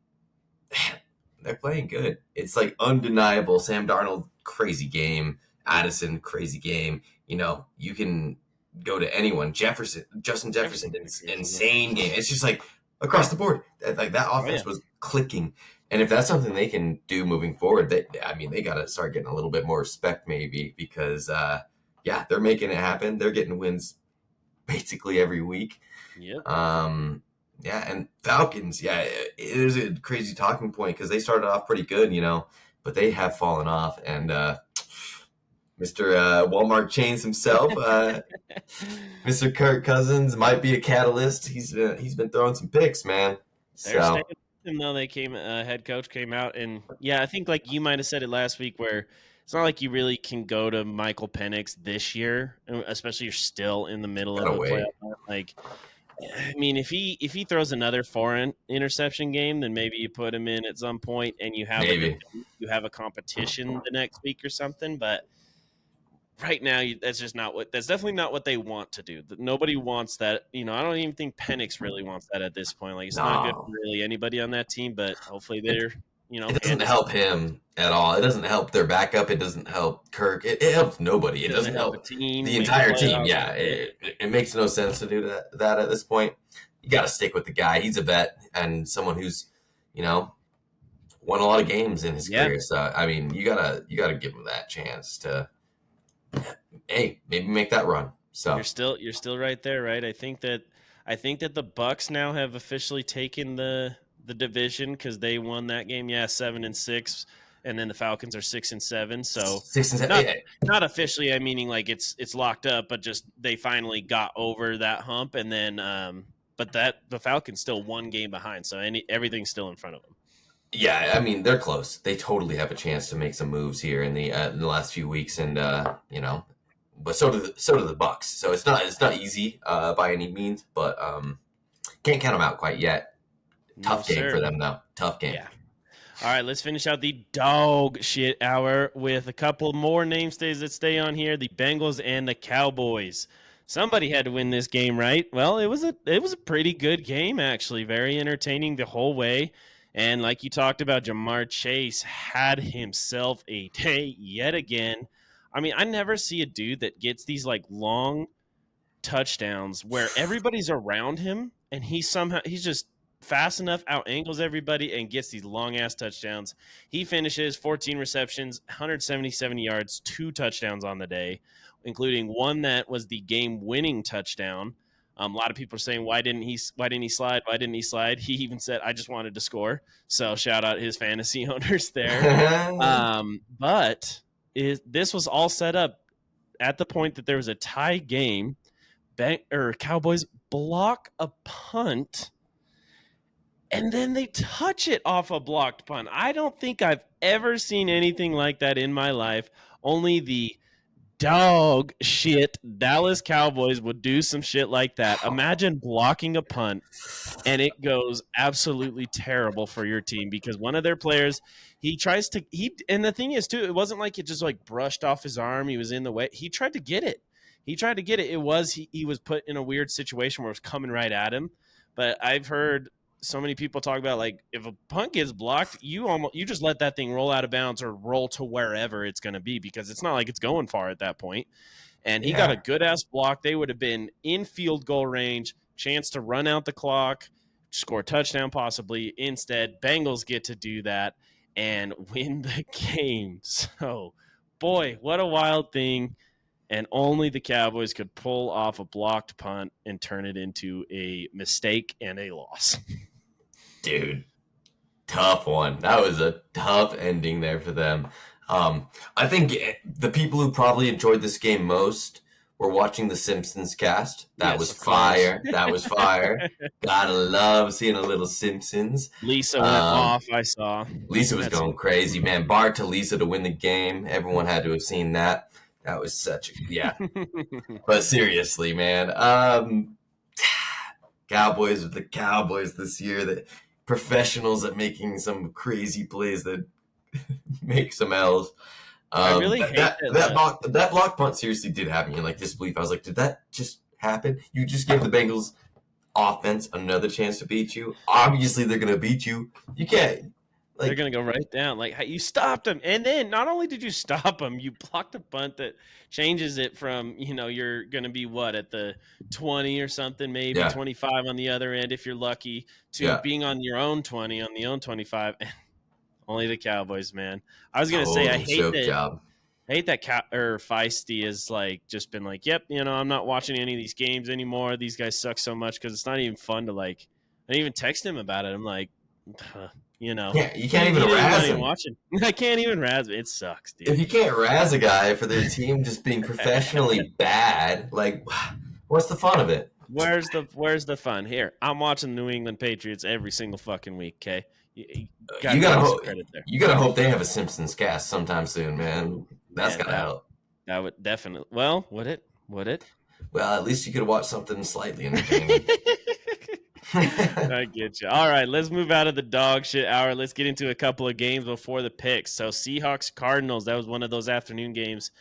they're playing good. It's like undeniable. Sam Darnold, crazy game. Addison, crazy game. You can go to anyone. Justin Jefferson, insane game. It's just like across the board. Like that offense was clicking. And if that's something they can do moving forward, they got to start getting a little bit more respect, maybe, because they're making it happen. They're getting wins basically every week. Yep. And Falcons, it is a crazy talking point because they started off pretty good, but they have fallen off. And Mr. Walmart Chains himself, Mr. Kirk Cousins, might be a catalyst. He's been throwing some picks, man. They're staying with him, though. Head coach came out, and I think like you might have said it last week, where it's not like you really can go to Michael Penix this year, especially you're still in the middle of a playoff. Like, I mean, if he throws another foreign interception game, then maybe you put him in at some point, and you have a competition the next week or something. But right now, that's definitely not what they want to do. Nobody wants that. I don't even think Penix really wants that at this point. Like, it's not good for really anybody on that team. But hopefully, they're it doesn't help him at all. It doesn't help their backup. It doesn't help Kirk. It helps nobody. It doesn't help the entire team. Yeah, it makes no sense to do that at this point. You got to stick with the guy. He's a vet and someone who's won a lot of games in his career. So I mean, you gotta give him that chance to maybe make that run. So you're still right there, right? I think that the Bucks now have officially taken the division because they won that game. 7-6, and then the Falcons are 6-7. So 6-7, not officially. I meaning like it's locked up, but just they finally got over that hump, and then but the Falcons still one game behind, so everything's still in front of them. Yeah, I mean they're close. They totally have a chance to make some moves here in the last few weeks, and but so do the Bucks. So it's not easy by any means, but can't count them out quite yet. Tough game for them, though. Tough game. Yeah. All right, let's finish out the dog shit hour with a couple more name stays that stay on here: the Bengals and the Cowboys. Somebody had to win this game, right? Well, it was a pretty good game, actually. Very entertaining the whole way. And like you talked about, Jamar Chase had himself a day yet again. I mean, I never see a dude that gets these like long touchdowns where everybody's around him and he's just fast enough, out angles everybody, and gets these long ass touchdowns. He finishes 14 receptions, 177 yards, 2 touchdowns on the day, including one that was the game winning touchdown. A lot of people are saying, why didn't he slide? Why didn't he slide? He even said, I just wanted to score. So shout out his fantasy owners there. But this was all set up at the point that there was a tie game. Cowboys block a punt, and then they touch it off a blocked punt. I don't think I've ever seen anything like that in my life. Only the dog shit Dallas Cowboys would do some shit like that. Imagine blocking a punt and it goes absolutely terrible for your team because one of their players, and the thing is too, it wasn't like it just like brushed off his arm. He was in the way. He tried to get it. It was, he was put in a weird situation where it was coming right at him. But I've heard so many people talk about like if a punt gets blocked, you just let that thing roll out of bounds or roll to wherever it's going to be because it's not like it's going far at that point. And he got a good ass block. They would have been in field goal range, chance to run out the clock, score a touchdown possibly. Instead, Bengals get to do that and win the game. So, boy, what a wild thing. And only the Cowboys could pull off a blocked punt and turn it into a mistake and a loss. Dude, tough one. That was a tough ending there for them. I think the people who probably enjoyed this game most were watching the Simpsons cast. That Yes, was of course. fire. That was fire. Gotta love seeing a little Simpsons. Lisa went Um, off, I saw. Lisa was That seemed going crazy, man. Bart to Lisa to win the game. Everyone had to have seen that. That was yeah. But seriously, man, Cowboys are the Cowboys this year. The professionals at making some crazy plays that make some L's. I really That hate that that that block that block punt seriously did have me in like disbelief. I was like, did that just happen? You just gave the Bengals offense another chance to beat you. Obviously, they're gonna beat you. You can't they're like gonna go right down. Like, hey, you stopped him, and then not only did you stop him, you blocked a punt that changes it from you're gonna be what at the 20 or something, maybe yeah 25 on the other end if you're lucky, to yeah being on your own 20 on the own 25. Only the Cowboys, man. I was gonna say total choke job. I hate that Feisty is like just been like, yep, I'm not watching any of these games anymore. These guys suck so much because it's not even fun to like. I didn't even text him about it. I'm like, Yeah, you can't he even didn't razz even him. watch it. I can't even razz it. It sucks, If dude. you can't razz a guy for their team just being professionally bad, like what's the fun of it? Where's the fun here? I'm watching the New England Patriots every single fucking week. Okay, you got You to give gotta me some hope. credit there. You gotta hope they have a Simpsons cast sometime soon, man. That's Man, gotta help. that would definitely. Well, would it? Would it? Well, at least you could watch something slightly entertaining. I get you. All right, let's move out of the dog shit hour. Let's get into a couple of games before the picks. So Seahawks Cardinals, that was one of those afternoon games.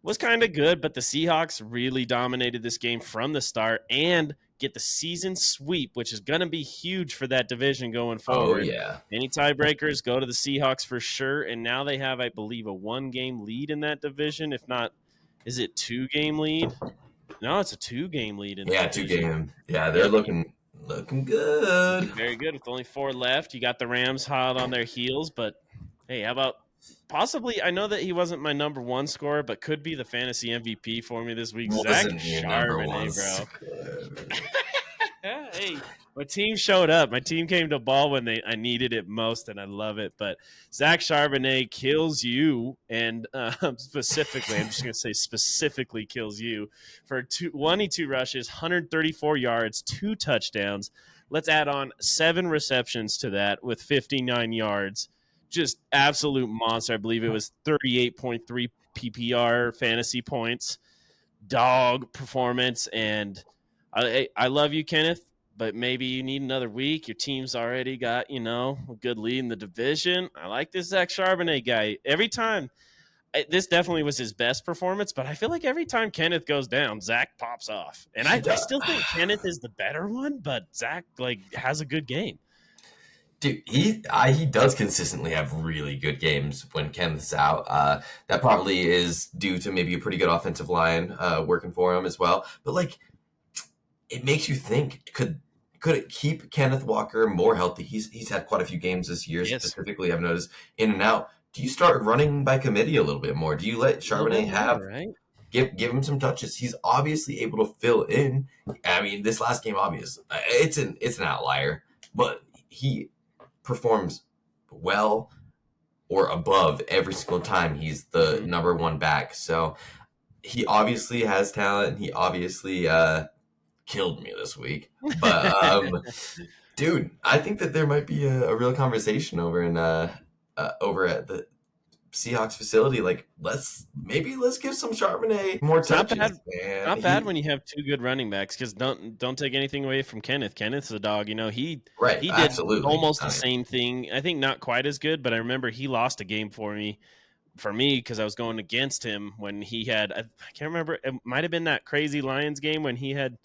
Was kind of good, but the Seahawks really dominated this game from the start and get the season sweep, which is going to be huge for that division going Oh forward. yeah, Any tiebreakers go to the Seahawks for sure, and now they have, I believe, a 1-game lead in that division. If not, is it 2-game lead? No, it's a 2-game lead in the yeah, two division. game. Yeah, they're Yep, looking good. looking very good with only 4 left. You got the Rams hot on their heels, but hey, how about possibly? I know that he wasn't my number one scorer, but could be the fantasy MVP for me this week. Zach Wasn't your number one Charbonnet, bro. scorer. Hey, my team showed up. My team came to ball when I needed it most, and I love it. But Zach Charbonnet kills you, and specifically, I'm just going to say specifically kills you for 22 rushes, 134 yards, 2 touchdowns. Let's add on 7 receptions to that with 59 yards. Just absolute monster. I believe it was 38.3 PPR fantasy points. Dog performance, and I love you, Kenneth, but maybe you need another week. Your team's already got a good lead in the division. I like this Zach Charbonnet guy. Every time, this definitely was his best performance, but I feel like every time Kenneth goes down, Zach pops off, and He I does. still think Kenneth is the better one, but Zach has a good game. Dude, he does consistently have really good games when Kenneth's out. That probably is due to maybe a pretty good offensive line working for him as well. But like, it makes you think: could it keep Kenneth Walker more healthy? He's had quite a few games this year, Yes, specifically. I've noticed in and out. Do you start running by committee a little bit more? Do you let a little bit Charbonnet more, have right? give him some touches? He's obviously able to fill in. I mean, this last game, obviously, it's an outlier, but he performs well or above every single time he's the Mm-hmm. number one back. So he obviously has talent. He obviously killed me this week. But dude, I think that there might be a real conversation over at the Seahawks facility. Like let's give some Charbonnet more It's not touches, bad. man. Not bad He when you have 2 good running backs. Because don't take anything away from Kenneth. Kenneth's a dog. right, He did absolutely. almost the same thing. I think not quite as good, but I remember he lost a game for me because I was going against him when he had. I can't remember. It might have been that crazy Lions game when he had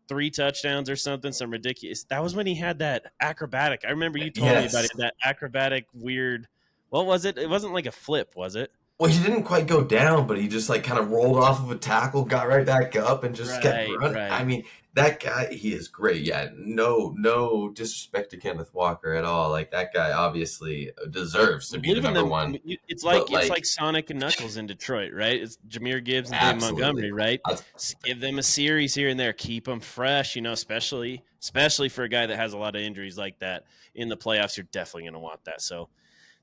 3 touchdowns or something. Some ridiculous. That was when he had that acrobatic. I remember you told me about Yes. it. That acrobatic weird. What was it? It wasn't like a flip, was it? Well, he didn't quite go down, but he just like kind of rolled off of a tackle, got right back up, and just kept Right, running. I right. mean, that guy, he is great. Yeah, no disrespect to Kenneth Walker at all. Like that guy obviously deserves to be the Leaving number them, one. it's But like Sonic and Knuckles in Detroit, right? It's Jameer Gibbs and David absolutely, Montgomery, right? That's- Give them a series here and there, keep them fresh, especially for a guy that has a lot of injuries like that in the playoffs. You're definitely going to want that. So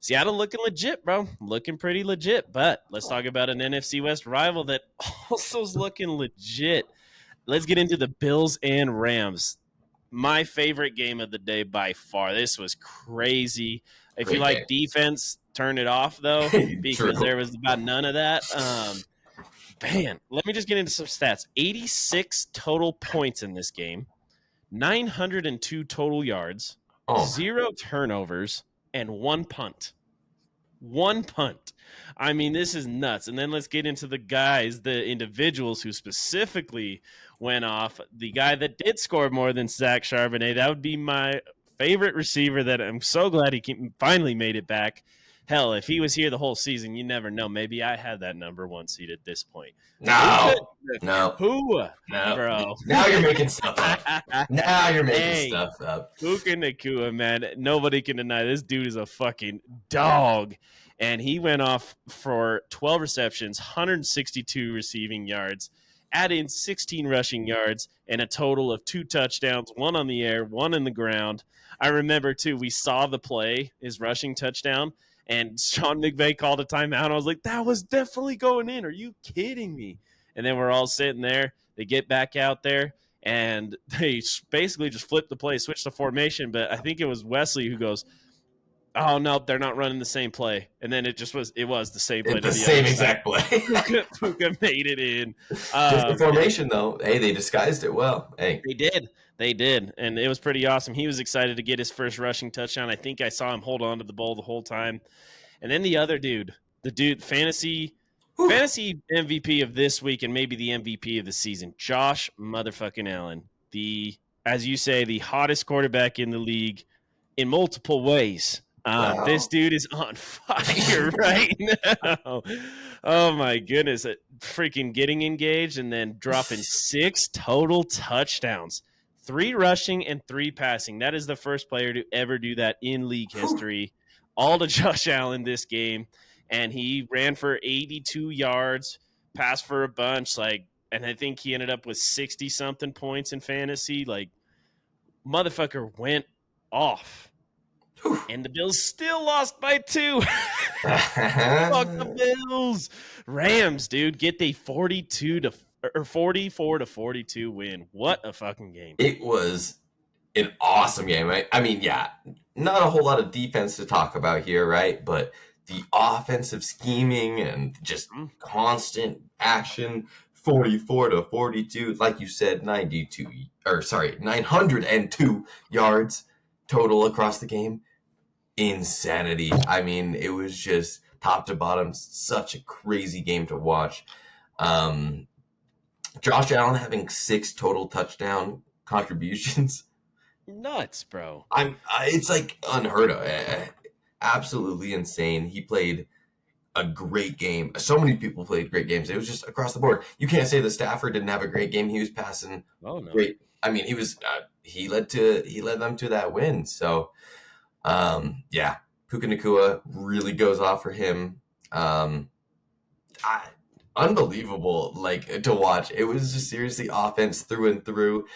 Seattle looking legit, bro. Looking pretty legit. But let's talk about an NFC West rival that also is looking legit. Let's get into the Bills and Rams. My favorite game of the day by far. This was crazy. If you Great like defense, turn it off though, game. because True. there was about none of that. Man, let me just get into some stats. 86 total points in this game, 902 total yards, Oh, 0 turnovers, and 1 punt. 1 punt. I mean, this is nuts. And then let's get into the guys, the individuals who specifically went off. The guy that did score more than Zach Charbonnet, that would be my favorite receiver that I'm so glad he finally made it back. Hell, if he was here the whole season, you never know. Maybe I had that number 1 seed at this point. no, no, Puka, no. bro. Now you're making stuff up. Now you're making Hey, stuff up. Puka Nakua, man. Nobody can deny this dude is a fucking dog. And he went off for 12 receptions, 162 receiving yards, add in 16 rushing yards, and a total of 2 touchdowns, 1 on the air, 1 in the ground. I remember, too, we saw the play, his rushing touchdown, and Sean McVay called a timeout. I was like, that was definitely going in. Are you kidding me? And then we're all sitting there. They get back out there, and they basically just flipped the play, switched the formation. But I think it was Wesley who goes, oh no, they're not running the same play, and then it was the same play It's to the the same other side. exact play. Puka made it in. Different formation though. Hey, they disguised it well. Hey, They did, and it was pretty awesome. He was excited to get his first rushing touchdown. I think I saw him hold on to the ball the whole time. And then the other dude, fantasy whew. MVP of this week, and maybe the MVP of the season, Josh motherfucking Allen, as you say, the hottest quarterback in the league in multiple ways. This Wow. dude is on fire right now. Oh my goodness. Freaking getting engaged and then dropping 6 total touchdowns, 3 rushing and 3 passing. That is the first player to ever do that in league Whew. history. All to Josh Allen this game. And he ran for 82 yards, passed for a bunch, and I think he ended up with 60 something points in fantasy. Like, motherfucker went off. Whew. And the Bills still lost by 2. Fuck the Bills. Rams, dude, get the 44 to 42 win. What a fucking game. It was an awesome game, right? I mean, yeah, not a whole lot of defense to talk about here, right? But the offensive scheming and just constant action, 44 to 42, like you said, 902 yards total across the game. Insanity. I mean, it was just top to bottom, such a crazy game to watch. Josh Allen having 6 total touchdown contributions. Nuts, bro. It's like unheard of. Absolutely insane. He played a great game. So many people played great games. It was just across the board. You can't say the Stafford didn't have a great game. He was passing great. I mean, he led them to that win. So, yeah, Puka Nakua really goes off for him. Unbelievable, like, to watch. It was just seriously offense through and through.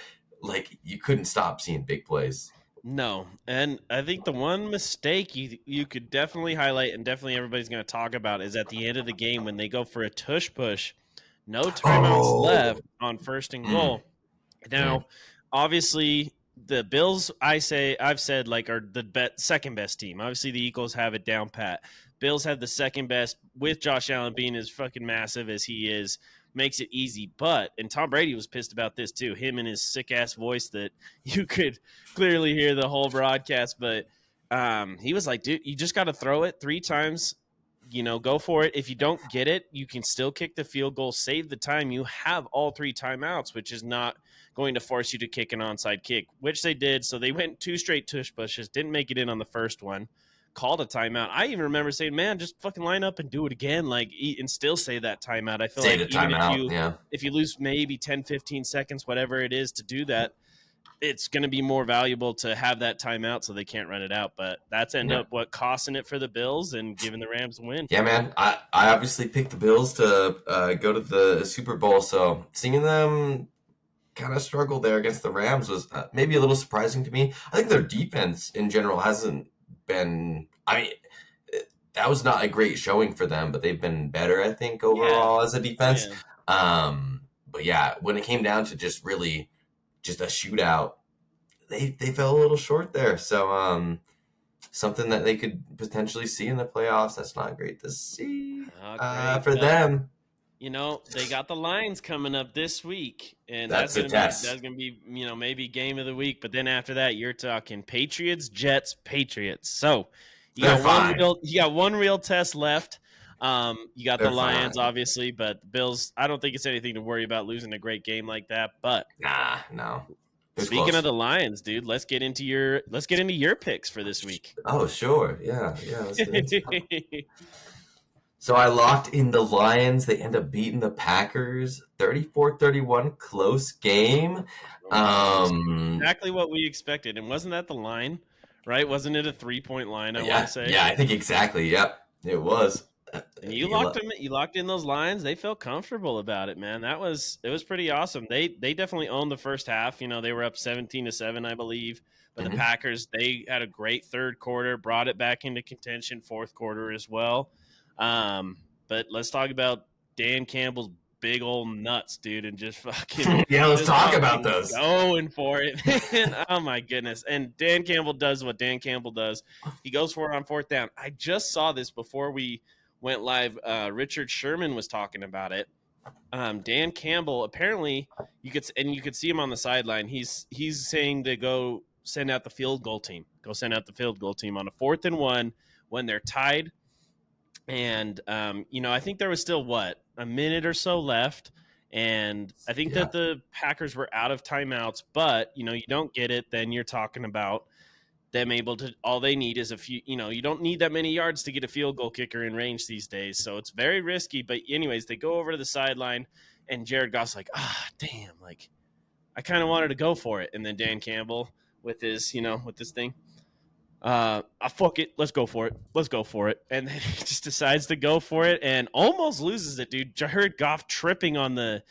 Like, you couldn't stop seeing big plays. No, and I think the one mistake you could definitely highlight, and definitely everybody's going to talk about, is at the end of the game when they go for a tush push, no timeouts left on 1st and goal. Now, obviously, the Bills, I've said, like, are the second best team. Obviously, the Eagles have it down pat. Bills have the second best, with Josh Allen being as fucking massive as he is, makes it easy. And Tom Brady was pissed about this too. Him and his sick ass voice that you could clearly hear the whole broadcast. But he was like, dude, you just got to throw it 3 times. Go for it. If you don't get it, you can still kick the field goal, save the time. You have all 3 timeouts, which is not going to force you to kick an onside kick, which they did. So they went 2 straight tush pushes, didn't make it in on the first one, called a timeout. I even remember saying, man, just fucking line up and do it again, and still say that timeout. I feel like even if you lose maybe 10, 15 seconds, whatever it is to do that, it's going to be more valuable to have that timeout so they can't run it out. But that's ended up costing it for the Bills and giving the Rams a win. Yeah, man. I obviously picked the Bills to go to the Super Bowl, so seeing them kind of struggle there against the Rams was maybe a little surprising to me. I think their defense in general hasn't been. I mean, that was not a great showing for them, but they've been better, I think, Yeah, overall as a defense. yeah. But yeah, when it came down to just really just a shootout, they fell a little short there. So something that they could potentially see in the playoffs. That's not great to see Oh, great. for Well, them. they got the Lions coming up this week, and That's the that's test. gonna be maybe game of the week. But then after that, you're talking Patriots, Jets, Patriots. So They're fine. you got one real test left. You got the They're Lions, fine. obviously, but the Bills. I don't think it's anything to worry about losing a great game like that. But Nah, no. It was speaking of close. the Lions, dude, let's get into your picks for this week. Oh, sure. Yeah, yeah. Let's get into it. So I locked in the Lions. They end up beating the Packers 34-31. Close game. Um, Exactly what we expected. And wasn't that the line? Right? Wasn't it a 3-point line, I want to yeah, say? yeah, I think exactly. Yep, it was. And You you locked in those lines. They felt comfortable about it, man. It was pretty awesome. They definitely owned the first half. They were up 17-7, I believe. But the mhm. Packers, they had a great third quarter, brought it back into contention fourth quarter as well. But let's talk about Dan Campbell's big old nuts, dude, and Yeah, let's just talk about fucking those. going for it. And oh my goodness. And Dan Campbell does what Dan Campbell does. He goes for it on fourth down. I just saw this before we went live. Richard Sherman was talking about it. Dan Campbell apparently you could see him on the sideline. He's saying to go send out the field goal team. Go send out the field goal team on a 4th and 1 when they're tied. And I think there was still a minute or so left. And I think Yeah, that the Packers were out of timeouts, but you don't get it, then you're talking about them able to all they need is a few, you don't need that many yards to get a field goal kicker in range these days, so it's very risky. But anyways, they go over to the sideline, and Jared Goff's like, damn, like I kind of wanted to go for it. And then Dan Campbell with his with this thing, fuck it, let's go for it, and then he just decides to go for it and almost loses it, dude. Jared Goff tripping on the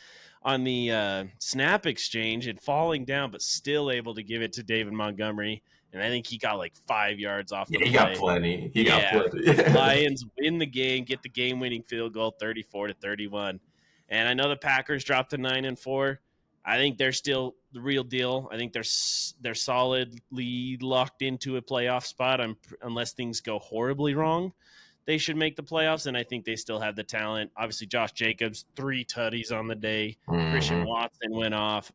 snap exchange and falling down, but still able to give it to David Montgomery. And I think he got like 5 yards off the yeah, he got play. plenty. He got Yeah. plenty. Lions win the game, get the game winning field goal 34-31. And I know the Packers dropped to 9-4. I think they're still the real deal. I think they're solidly locked into a playoff spot unless things go horribly wrong. They should make the playoffs, and I think they still have the talent. Obviously, Josh Jacobs, 3 tutties on the day. Christian hmm Watson went off.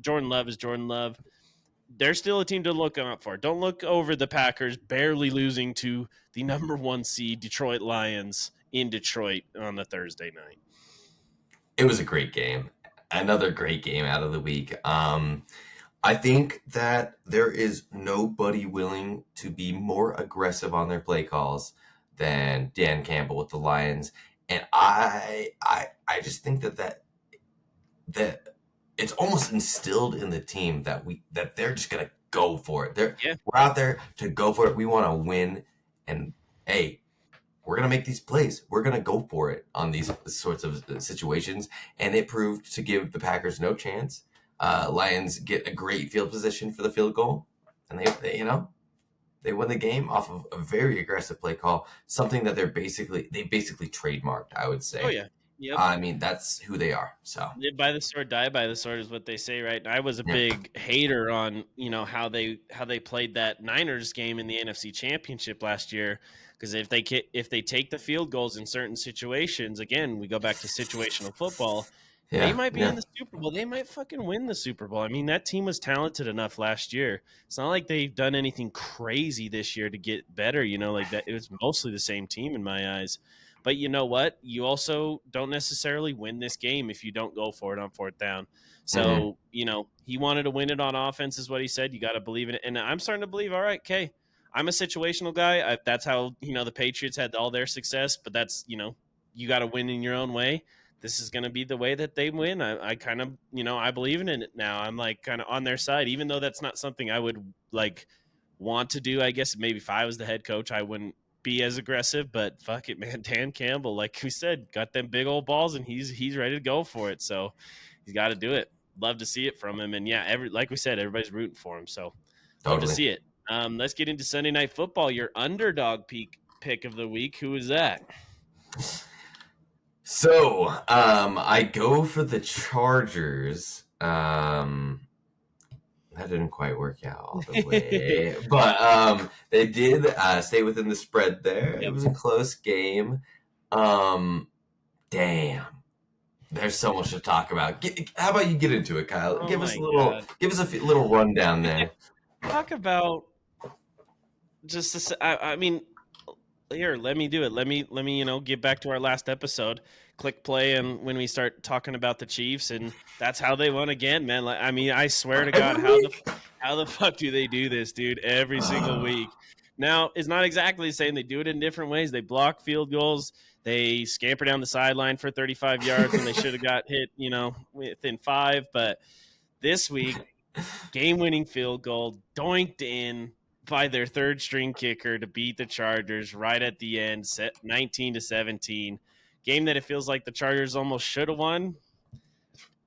Jordan Love is Jordan Love. They're still a team to look out for. Don't look over the Packers barely losing to the number 1 seed Detroit Lions in Detroit on the Thursday night. It was a great game. Another great game out of the week. I think that there is nobody willing to be more aggressive on their play calls than Dan Campbell with the Lions, and I just think that it's almost instilled in the team that they're just gonna go for it. Yeah, We're out there to go for it. We want to win, and hey, we're gonna make these plays. We're gonna go for it on these sorts of situations, and it proved to give the Packers no chance. Lions get a great field position for the field goal, and they win the game off of a very aggressive play call. Something that they basically trademarked. I would oh say. yeah, yep. I mean, that's who they are. So Live by the sword, die by the sword is what they say, right? And I was a yeah, big hater on how they played that Niners game in the NFC Championship last year, because if they take the field goals in certain situations, again we go back to situational football. They yeah, might be in yeah. the Super Bowl. They might fucking win the Super Bowl. I mean, that team was talented enough last year. It's not like they've done anything crazy this year to get better. Like that. It was mostly the same team in my eyes. But you know what? You also don't necessarily win this game if you don't go for it on fourth down. hmm So, he wanted to win it on offense, is what he said. You got to believe in it. And I'm starting to believe, all right, okay, I'm a situational guy. That's how, the Patriots had all their success. But that's, you got to win in your own way. This is going to be the way that they win. I kind of, I believe in it now. I'm like kind of on their side, even though that's not something I would like want to do. I guess maybe if I was the head coach, I wouldn't be as aggressive, but fuck it, man. Dan Campbell, like we said, got them big old balls, and he's ready to go for it. So he's got to do it. Love to see it from him, and yeah, like we said, everybody's rooting for him. So love to Totally. see it. Let's get into Sunday Night Football. Your underdog pick of the week. Who is that? So, I go for the Chargers. That didn't quite work out all the way, but they did stay within the spread there. It Yep. was a close game. Um, damn, there's so much to talk about. How about you get into it, Kyle? Oh Give us my a little, god. give us a little rundown there. Talk about just I mean, here, let me do it. Let me get back to our last episode. Click play, and when we start talking about the Chiefs, and that's how they won again, man. Like, I mean, I swear to God, Every week. how the fuck do they do this, dude? Every single Uh, week. Now, it's not exactly the same. They do it in different ways. They block field goals. They scamper down the sideline for 35 yards when they should have got hit, within 5. But this week, game-winning field goal doinked in by their third string kicker to beat the Chargers right at the end, set 19-17. Game that it feels like the Chargers almost should have won.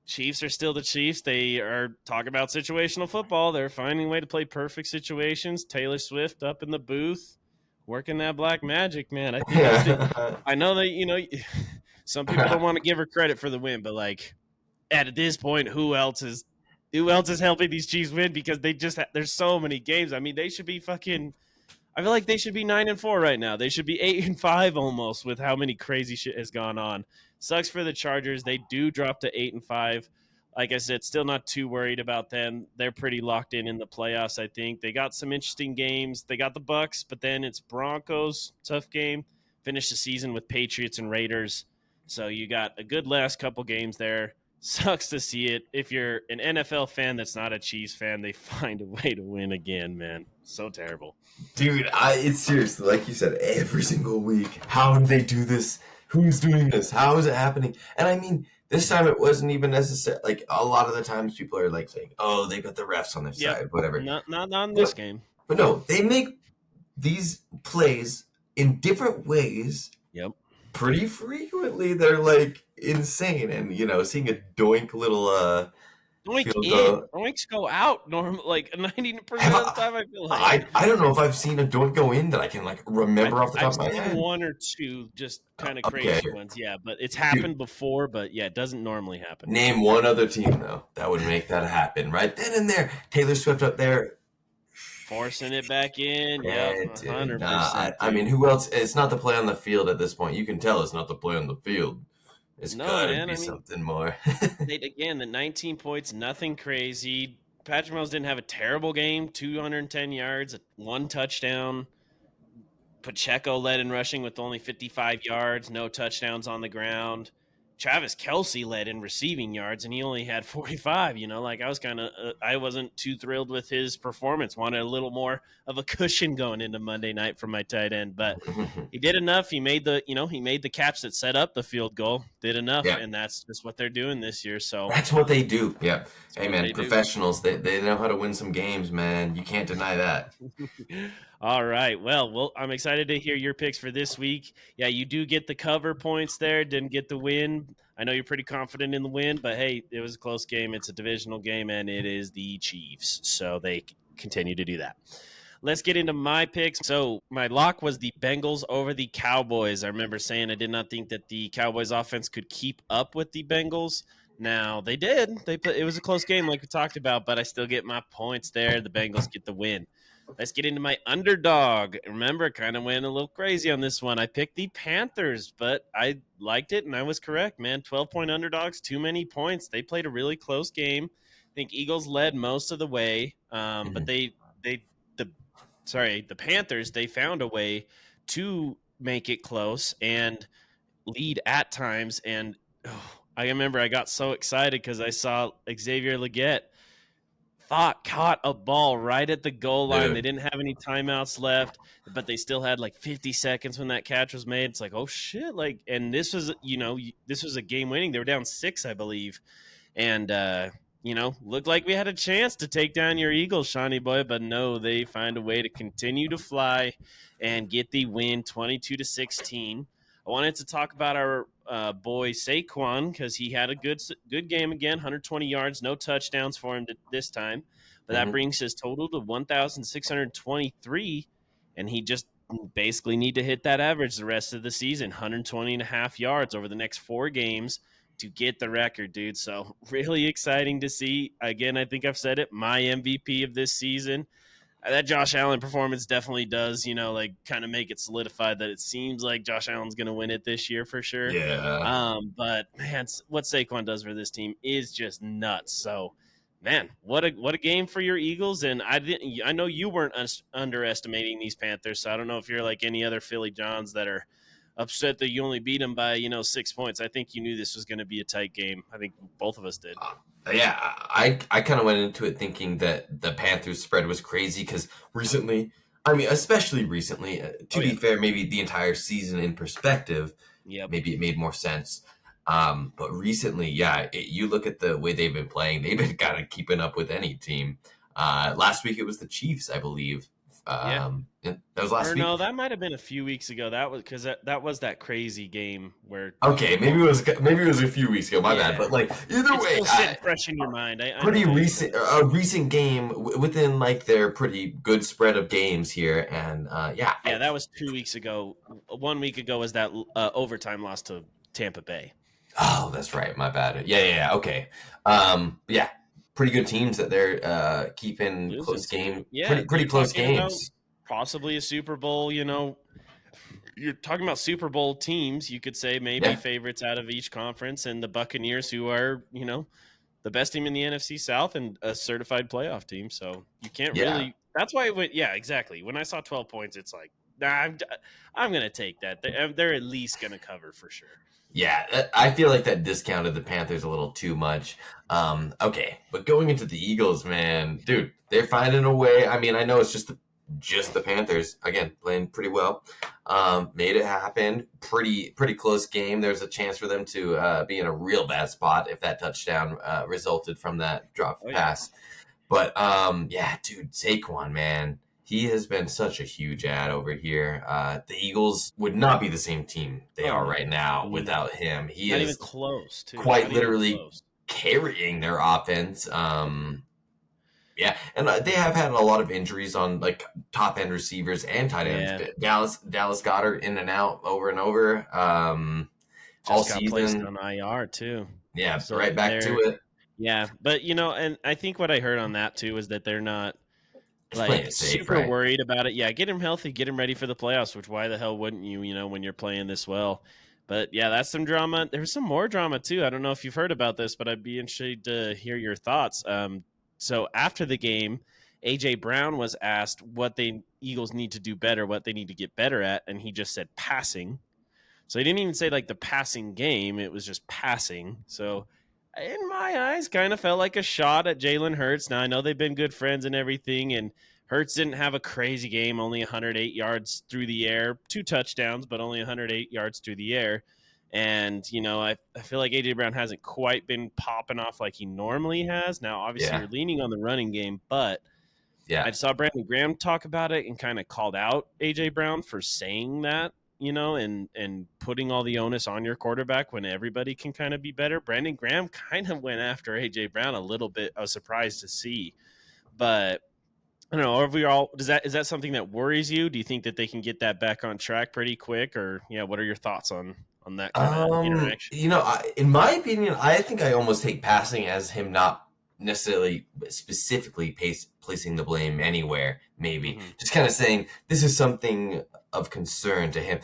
Chiefs are still the Chiefs. They are talking about situational football. They're finding a way to play perfect situations. Taylor Swift up in the booth, working that black magic, man. I think it's the. I know that some people don't want to give her credit for the win, but like at this point, who else is helping these Chiefs win? Because there's so many games. I mean, they should be fucking. I feel like they should be 9-4 right now. They should be 8-5 almost with how many crazy shit has gone on. Sucks for the Chargers. They do drop to 8-5. Like I said, still not too worried about them. They're pretty locked in the playoffs. I think they got some interesting games. They got the Bucks, but then it's Broncos, tough game. Finish the season with Patriots and Raiders. So you got a good last couple games there. Sucks to see it. If you're an NFL fan that's not a Chiefs fan, they find a way to win again, man. So terrible. Dude, it's seriously, like you said, every single week. How do they do this? Who's doing this? How is it happening? And I mean, this time it wasn't even necessary. Like, a lot of the times people are like saying, oh, they got the refs on their Yep. side, whatever. Not in this But, game. but no, they make these plays in different ways Yep. pretty frequently. They're like insane. And, seeing a doink little Doink field in. goal. Doinks go out normal like 90% Have of the I, time, I feel like. I don't know if I've seen a doink go in that I can like remember off the top I've of my seen head. one or two just kind of Okay, crazy ones, yeah, but it's dude. happened before, but yeah, it doesn't normally happen. Name one other team though that would make that happen right then and there. Taylor Swift up there. Forcing it back in, yep, Yeah, dude. Nah, 100%, I mean, dude. who else? It's not the play on the field at this point. You can tell it's not the play on the field. It's No, got to man, be I mean, something more. again, the 19 points, nothing crazy. Patrick Mahomes didn't have a terrible game, 210 yards, one touchdown. Pacheco led in rushing with only 55 yards, no touchdowns on the ground. Travis Kelce led in receiving yards, and he only had 45. Like I wasn't too thrilled with his performance. Wanted a little more of a cushion going into Monday night from my tight end, but he did enough. He made the catch that set up the field goal. Did enough, Yeah, and that's just what they're doing this year. So that's what they do. Yeah. that's Hey, what man, they do. professionals, they know how to win some games, man. You can't deny that. All right. Well, I'm excited to hear your picks for this week. Yeah, you do get the cover points there. Didn't get the win. I know you're pretty confident in the win, but hey, it was a close game. It's a divisional game, and it is the Chiefs, so they continue to do that. Let's get into my picks. So my lock was the Bengals over the Cowboys. I remember saying I did not think that the Cowboys offense could keep up with the Bengals. Now they did. It was a close game, like we talked about, but I still get my points there. The Bengals get the win. Let's get into my underdog. Remember, kind of went a little crazy on this one. I picked the Panthers, but I liked it and I was correct, man. 12-point underdogs, too many points. They played a really close game. I think Eagles led most of the way, but Mhm. the Panthers, they found a way to make it close and lead at times. And I remember I got so excited because I saw Xavier Leggett caught a ball right at the goal line. They Dude. didn't have any timeouts left, but they still had like 50 seconds when that catch was made. It's like, oh shit! And this was a game winning. They were down 6, I believe, and looked like we had a chance to take down your Eagles, Shawnee boy. But no, they find a way to continue to fly and get the win, 22-16. I wanted to talk about our boy Saquon because he had a good game again, 120 yards, no touchdowns for him this time, but that Mhm. brings his total to 1,623, and he just basically need to hit that average the rest of the season, 120 and a half yards over the next 4 games to get the record, dude. So really exciting to see. Again, I think I've said it, my MVP of this season. That Josh Allen performance definitely does, like kind of make it solidified that it seems like Josh Allen's going to win it this year for sure. Yeah. But man, what Saquon does for this team is just nuts. So, man, what a game for your Eagles. And I know you weren't underestimating these Panthers. So I don't know if you're like any other Philly Johns that are upset that you only beat them by 6 points. I think you knew this was going to be a tight game. I think both of us did. Yeah, I kind of went into it thinking that the Panthers spread was crazy because recently, I mean, especially recently, to be fair, maybe the entire season in perspective, maybe it made more sense. But recently, yeah, you look at the way they've been playing, they've been kind of keeping up with any team. Last week it was the Chiefs, I believe. That was last Or week. no, that might have been a few weeks ago. That was because that was that crazy game where. Okay, maybe it was a few weeks ago. My bad, but like either it's way, still sitting fresh in your mind. I pretty know recent, a recent game within like their pretty good spread of games here, and yeah, that was 2 weeks ago. 1 week ago was that overtime loss to Tampa Bay. Oh, that's right. My bad. Yeah. Okay. Yeah, pretty good teams that they're keeping Losing close to. game. Yeah, Pretty you're close talking about games. possibly a Super Bowl. You're talking about Super Bowl teams. You could say maybe Yeah. favorites out of each conference, and the Buccaneers, who are the best team in the NFC South and a certified playoff team. So you can't Yeah. really. That's why. Yeah, exactly. When I saw 12 points, it's like, nah, I'm going to take that. They're at least going to cover for sure. Yeah, I feel like that discounted the Panthers a little too much. Okay, but going into the Eagles, man, dude, they're finding a way. I mean, I know it's just the Panthers again playing pretty well. Made it happen. Pretty close game. There's a chance for them to be in a real bad spot if that touchdown resulted from that drop pass. But yeah, dude, Saquon, man, he has been such a huge ad over here. The Eagles would not be the same team they are right now without him. He Not is even close, too. quite literally carrying their offense. Yeah, and they have had a lot of injuries on like top end receivers and tight ends. Dallas Goedert in and out over and over. All Just got placed season. on IR too. Yeah, So right back to it. Yeah, but and I think what I heard on that too is that they're not Just playing it safe, super right? worried about it. Yeah, get him healthy, get him ready for the playoffs. Which why the hell wouldn't you? When you're playing this well. But yeah, that's some drama. There's some more drama too. I don't know if you've heard about this, but I'd be interested to hear your thoughts. So after the game, AJ Brown was asked what the Eagles need to do better, what they need to get better at, and he just said passing. So he didn't even say like the passing game; it was just passing. So in my eyes, kind of felt like a shot at Jalen Hurts. Now I know they've been good friends and everything, and Hurts didn't have a crazy game, only 108 yards through the air, 2 touchdowns, but only 108 yards through the air. And, I feel like A.J. Brown hasn't quite been popping off like he normally has. Now, obviously, you're leaning on the running game, but I saw Brandon Graham talk about it and kind of called out A.J. Brown for saying that, and putting all the onus on your quarterback when everybody can kind of be better. Brandon Graham kind of went after A.J. Brown a little bit. I was surprised to see. But I don't know. Overall, is that something that worries you? Do you think that they can get that back on track pretty quick, or what are your thoughts on that kind of interaction? In my opinion, I think I almost take passing as him not necessarily specifically placing the blame anywhere. Maybe just kind of saying this is something of concern to him,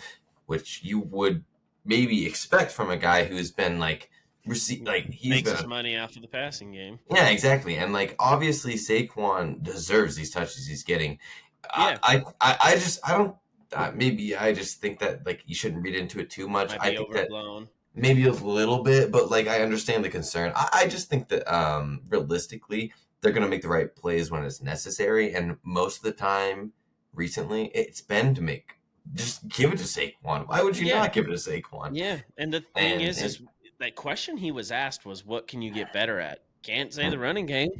which you would maybe expect from a guy who's been like he's makes his money off of the passing game. Yeah, exactly, and like obviously Saquon deserves these touches he's getting. Yeah, I don't. Maybe I just think that like you shouldn't read into it too much. I think overblown. That maybe a little bit, but like I understand the concern. I just think that realistically they're going to make the right plays when it's necessary, and most of the time recently it's been to make just give it to Saquon. Why would you not give it to Saquon? Yeah, and the thing is that question he was asked was, "What can you get better at?" Can't say the running game,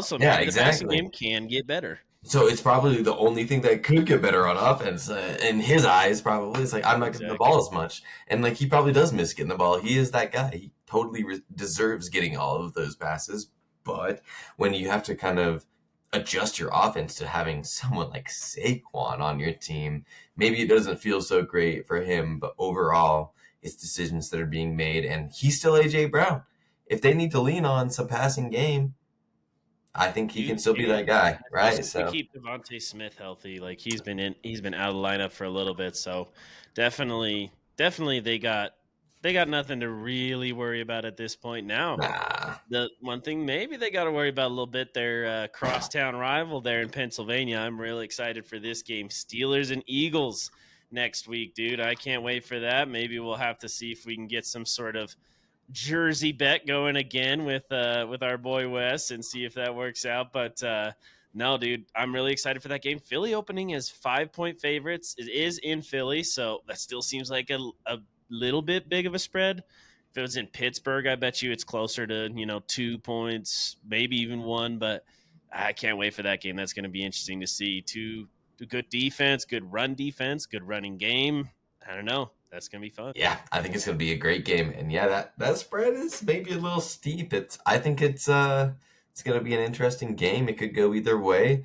So maybe the passing game can get better. So it's probably the only thing that could get better on offense in his eyes. Probably it's like I'm not getting the ball as much, and like he probably does miss getting the ball. He is that guy. He totally deserves getting all of those passes. But when you have to kind of adjust your offense to having someone like Saquon on your team. Maybe it doesn't feel so great for him, but overall, it's decisions that are being made, and he's still AJ Brown. If they need to lean on some passing game, I think he You can still be that can, guy, right? especially if we So, keep Devontae Smith healthy. Like he's been out of the lineup for a little bit, so definitely they got nothing to really worry about at this point. Now, nah. the one thing maybe they got to worry about a little bit, their crosstown rival there in Pennsylvania. I'm really excited for this game, Steelers and Eagles next week, dude. I can't wait for that. Maybe we'll have to see if we can get some sort of jersey bet going again with our boy Wes and see if that works out. But no, dude, I'm really excited for that game. Philly opening as 5-point favorites. It is in Philly, so that still seems like a little bit big of a spread. If it was in Pittsburgh, I bet you it's closer to 2 points, maybe even one. But I can't wait for that game. That's going to be interesting to see. Two good defense, good run defense, good running game. I don't know. That's going to be fun. Yeah, I think it's gonna be a great game, and yeah, that spread is maybe a little steep. I think it's gonna be an interesting game. It could go either way.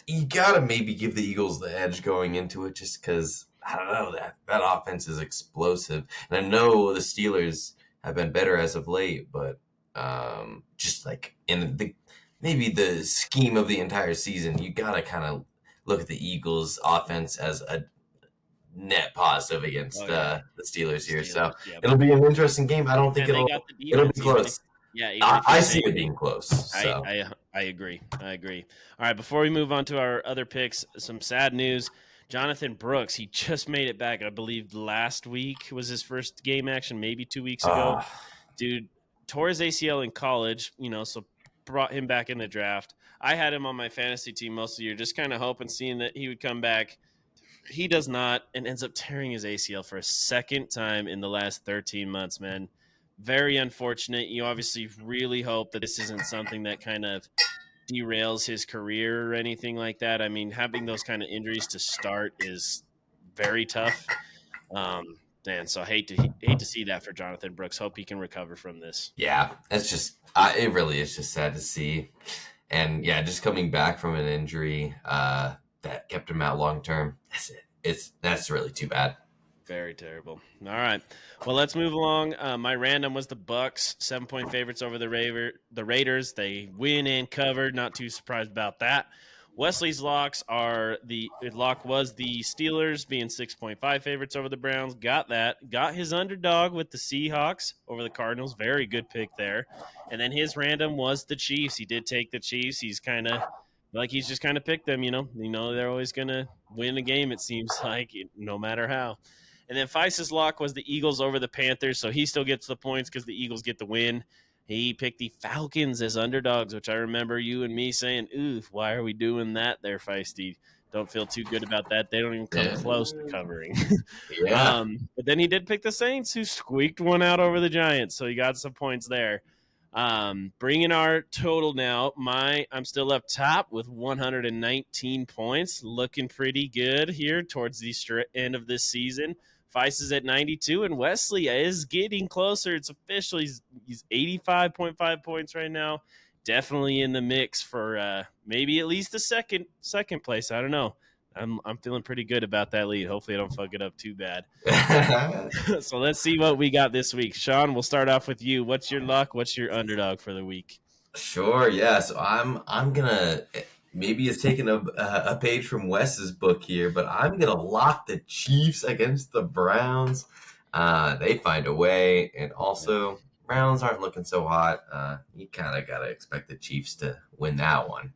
You gotta maybe give the Eagles the edge going into it, just because I don't know that offense is explosive, and I know the Steelers have been better as of late, but just like in the maybe the scheme of the entire season, you gotta kind of look at the Eagles' offense as a net positive against Oh yeah, the Steelers here. So Steelers. Yep. it'll be an interesting game. I don't think And they got the it'll be defense, even if close. yeah, even I, if you're I see it saying being close. I So I I agree. I agree. All right, before we move on to our other picks, some sad news. Jonathan Brooks, he just made it back. I believe last week was his first game action, maybe 2 weeks ago. uh, Dude tore his ACL in college, so brought him back in the draft. I had him on my fantasy team most of the year, just kind of hoping, seeing that he would come back. He does not, and ends up tearing his ACL for a second time in the last 13 months, man. Very unfortunate. You obviously really hope that this isn't something that kind of derails his career or anything like that. I mean, having those kind of injuries to start is very tough. And so hate to see that for Jonathan Brooks. Hope he can recover from this. yeah, it's just it really is just sad to see. And yeah, just coming back from an injury that kept him out long term. That's really too bad. Very terrible. All right. Well, let's move along. My random was the Bucks, 7-point favorites over the Raiders. They win and covered. Not too surprised about that. Wesley's locks are his lock was the Steelers being 6.5 favorites over the Browns. Got that. Got his underdog with the Seahawks over the Cardinals. Very good pick there. And then his random was the Chiefs. He did take the Chiefs. He's just kind of picked them, they're always going to win a game, it seems like, no matter how. And then Feist's lock was the Eagles over the Panthers, so he still gets the points because the Eagles get the win. He picked the Falcons as underdogs, which I remember you and me saying, ooh, why are we doing that there, Feisty? Don't feel too good about that. They don't even come Yeah, close to covering. yeah. But then he did pick the Saints, who squeaked one out over the Giants, so he got some points there. Bringing our total now, I'm still up top with 119 points, looking pretty good here towards the end of this season. Feist is at 92, and Wesley is getting closer. It's official. He's 85.5 points right now. Definitely in the mix for maybe at least the second place. I don't know. I'm feeling pretty good about that lead. Hopefully, I don't fuck it up too bad. So let's see what we got this week. Sean, we'll start off with you. What's your luck? What's your underdog for the week? Sure, yeah. So I'm gonna maybe it's taking a page from Wes's book here, but I'm gonna lock the Chiefs against the Browns. They find a way, and Yeah. also Browns aren't looking so hot. You kind of gotta expect the Chiefs to win that one.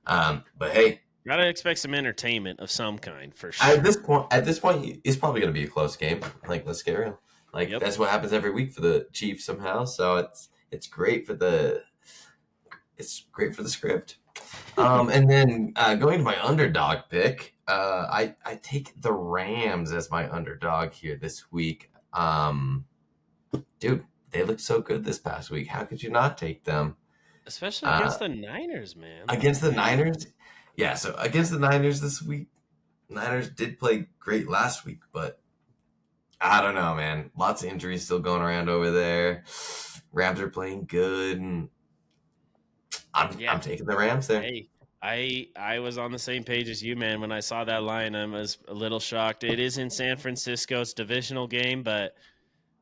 But hey, Gotta expect some entertainment of some kind for at this sure. point, it's probably gonna be a close game. Like, let's get real. Like Yep. that's what happens every week for the Chiefs somehow. So it's great for the script. And then going to my underdog pick, I take the Rams as my underdog here this week. Dude, they looked so good this past week. How could you not take them Especially uh, against the Niners, man. Like, against the Niners? Yeah, so against the Niners this week, Niners did play great last week, but I don't know, man. Lots of injuries still going around over there. Rams are playing good, and Yeah. I'm taking the Rams there. Hey, I was on the same page as you, man. When I saw that line, I was a little shocked. It is in San Francisco. It's a divisional game, but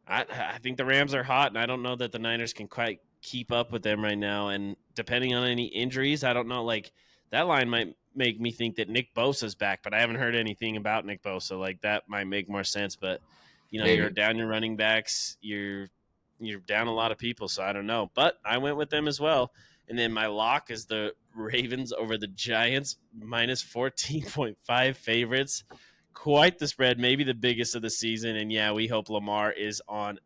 I think the Rams are hot, and I don't know that the Niners can quite keep up with them right now. And depending on any injuries, I don't know. Like that line might make me think that Nick Bosa's back, but I haven't heard anything about Nick Bosa. Like that might make more sense. But you're Maybe. down your running backs. You're down a lot of people, so I don't know. But I went with them as well. And then my lock is the Ravens over the Giants, minus 14.5 favorites. Quite the spread, maybe the biggest of the season. And yeah, we hope Lamar is on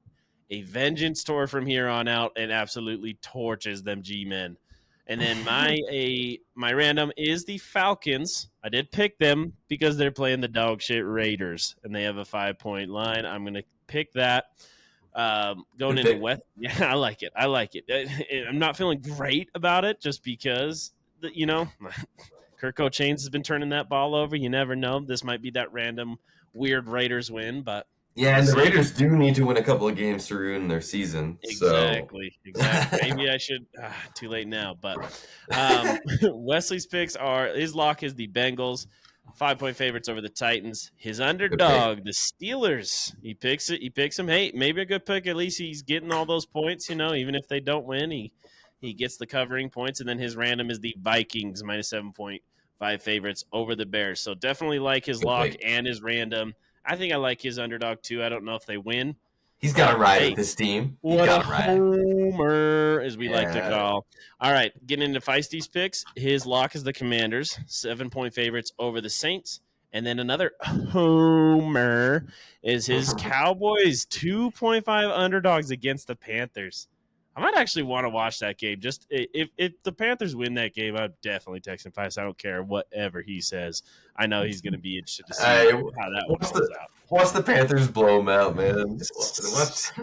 a vengeance tour from here on out and absolutely torches them G-men. And then my random is the Falcons. I did pick them because they're playing the dog shit Raiders and they have a 5-point line. I'm gonna pick that. Going Good into pick. West, yeah, I like it. I like it. I'm not feeling great about it just because Kirk Chains has been turning that ball over. You never know. This might be that random weird Raiders win, but Yeah, we'll and the see. Raiders do need to win a couple of games to ruin their season. So Exactly. Maybe I should. Too late now. But Wesley's picks are his lock is the Bengals, 5-point favorites over the Titans. His good pick. underdog, the Steelers. He picks it. He picks them. Hey, maybe a good pick. At least he's getting all those points. Even if they don't win, he gets the covering points. And then his random is the Vikings, minus 7.5 favorites over the Bears. So definitely like his Good lock pick. and his random. I think I like his underdog too. I don't know if they win, He's got to but ride with hey, his team. He's what a got to ride. homer, as we like to Yeah. call. All right, getting into Feisty's picks. His lock is the Commanders, 7-point favorites over the Saints. And then another homer is his Cowboys, 2.5 underdogs against the Panthers. I might actually want to watch that game. Just if the Panthers win that game, I'd definitely text him Feist. I don't care whatever he says. I know he's going to be interested to see Hey, how that one what's rolls the out. what's the Panthers blow him out, man? What?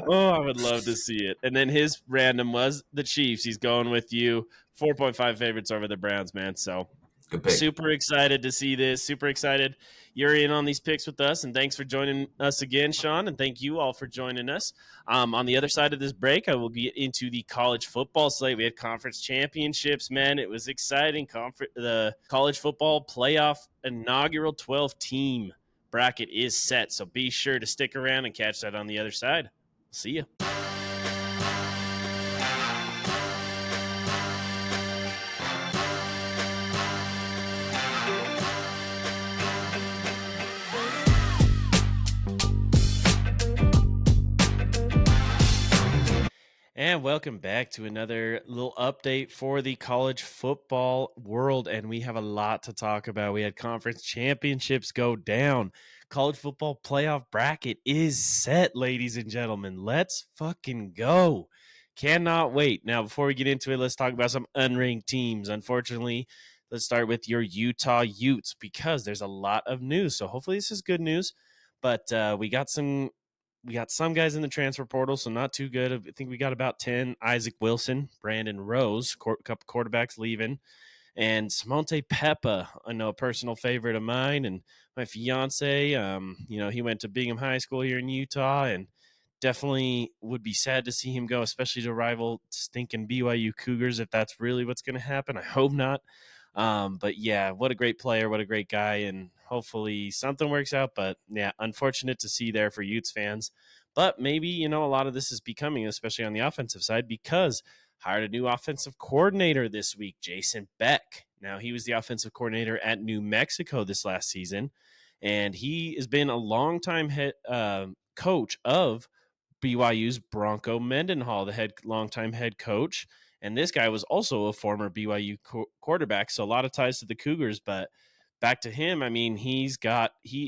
Oh, I would love to see it. And then his random was the Chiefs. He's going with you. 4.5 favorites over the Browns, man. So Good pick. super excited to see this. Super excited you're in on these picks with us. And thanks for joining us again, Sean. And thank you all for joining us. On the other side of this break, I will get into the college football slate. We had conference championships, man. It was exciting. The college football playoff inaugural 12 team bracket is set. So be sure to stick around and catch that on the other side. See you. And welcome back to another little update for the college football world. And we have a lot to talk about. We had conference championships go down. College football playoff bracket is set, ladies and gentlemen. Let's fucking go. Cannot wait. Now, before we get into it, let's talk about some unranked teams. Unfortunately, let's start with your Utah Utes because there's a lot of news. So hopefully this is good news. But we got some guys in the transfer portal, so not too good. I think we got about 10. Isaac Wilson, Brandon Rose, a couple quarterbacks leaving, and Simonte Peppa, I know a personal favorite of mine, and my fiance. He went to Bingham High School here in Utah, and definitely would be sad to see him go, especially to rival stinking BYU Cougars if that's really what's going to happen. I hope not. But yeah, what a great player, what a great guy, and hopefully something works out. But yeah, unfortunate to see there for Utes fans. But maybe, a lot of this is becoming, especially on the offensive side, because hired a new offensive coordinator this week, Jason Beck. Now, he was the offensive coordinator at New Mexico this last season, and he has been a longtime head coach of BYU's Bronco Mendenhall, the longtime head coach. And this guy was also a former BYU quarterback, so a lot of ties to the Cougars. But back to him, I mean, he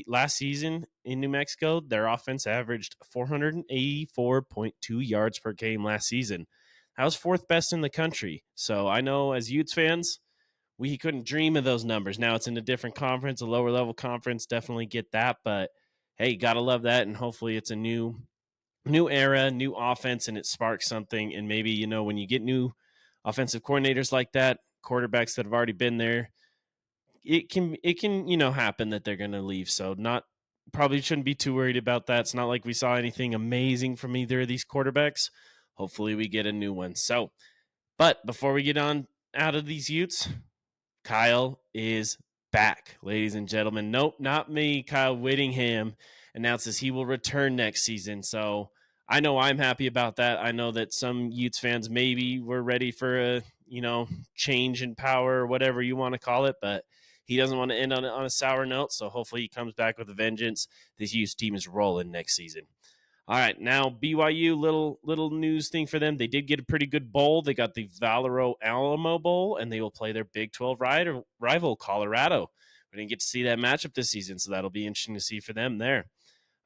last season in New Mexico, their offense averaged 484.2 yards per game last season. That was fourth best in the country. So I know as Utes fans, we couldn't dream of those numbers. Now it's in a different conference, a lower level conference. Definitely get that, but hey, gotta love that, and hopefully it's a new era, new offense, and it sparks something. And maybe, when you get new offensive coordinators like that, quarterbacks that have already been there, it can happen that they're going to leave. So not probably shouldn't be too worried about that. It's not like we saw anything amazing from either of these quarterbacks. Hopefully we get a new one. So, But before we get on out of these Utes, Kyle is back, ladies and gentlemen. Nope, not me. Kyle Whittingham announces he will return next season. So I know I'm happy about that. I know that some Utes fans maybe were ready for a, change in power or whatever you want to call it, but he doesn't want to end on a sour note. So hopefully he comes back with a vengeance. This Utes team is rolling next season. All right, now BYU, little news thing for them. They did get a pretty good bowl. They got the Valero Alamo Bowl, and they will play their Big 12 rival, Colorado. We didn't get to see that matchup this season, so that'll be interesting to see for them there.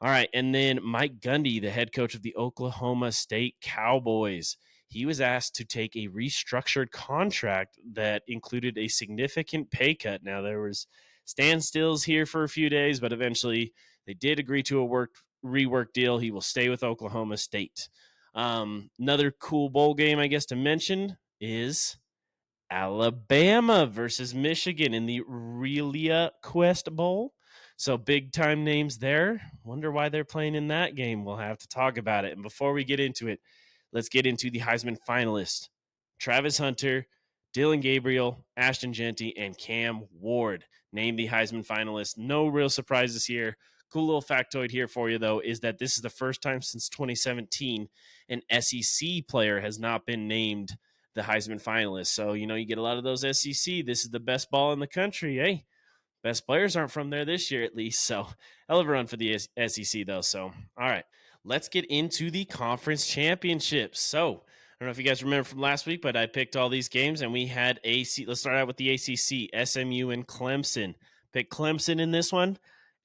All right, and then Mike Gundy, the head coach of the Oklahoma State Cowboys, he was asked to take a restructured contract that included a significant pay cut. Now, there was standstills here for a few days, but eventually they did agree to a rework deal. He will stay with Oklahoma State. Another cool bowl game, I guess, to mention is Alabama versus Michigan in the Relia Quest Bowl. So big time names there. Wonder why they're playing in that game. We'll have to talk about it. And before we get into it, let's get into the Heisman finalists. Travis Hunter, Dylan Gabriel, Ashton Genty, and Cam Ward named the Heisman finalists. No real surprises here. Cool little factoid here for you, though, is that this is the first time since 2017 an SEC player has not been named the Heisman finalists. So, you get a lot of those SEC. This is the best ball in the country. Hey, best players aren't from there this year, at least. So, hell of a run for the SEC, though. So, all right, let's get into the conference championships. So, I don't know if you guys remember from last week, but I picked all these games and we had Let's start out with the ACC, SMU and Clemson. Pick Clemson in this one,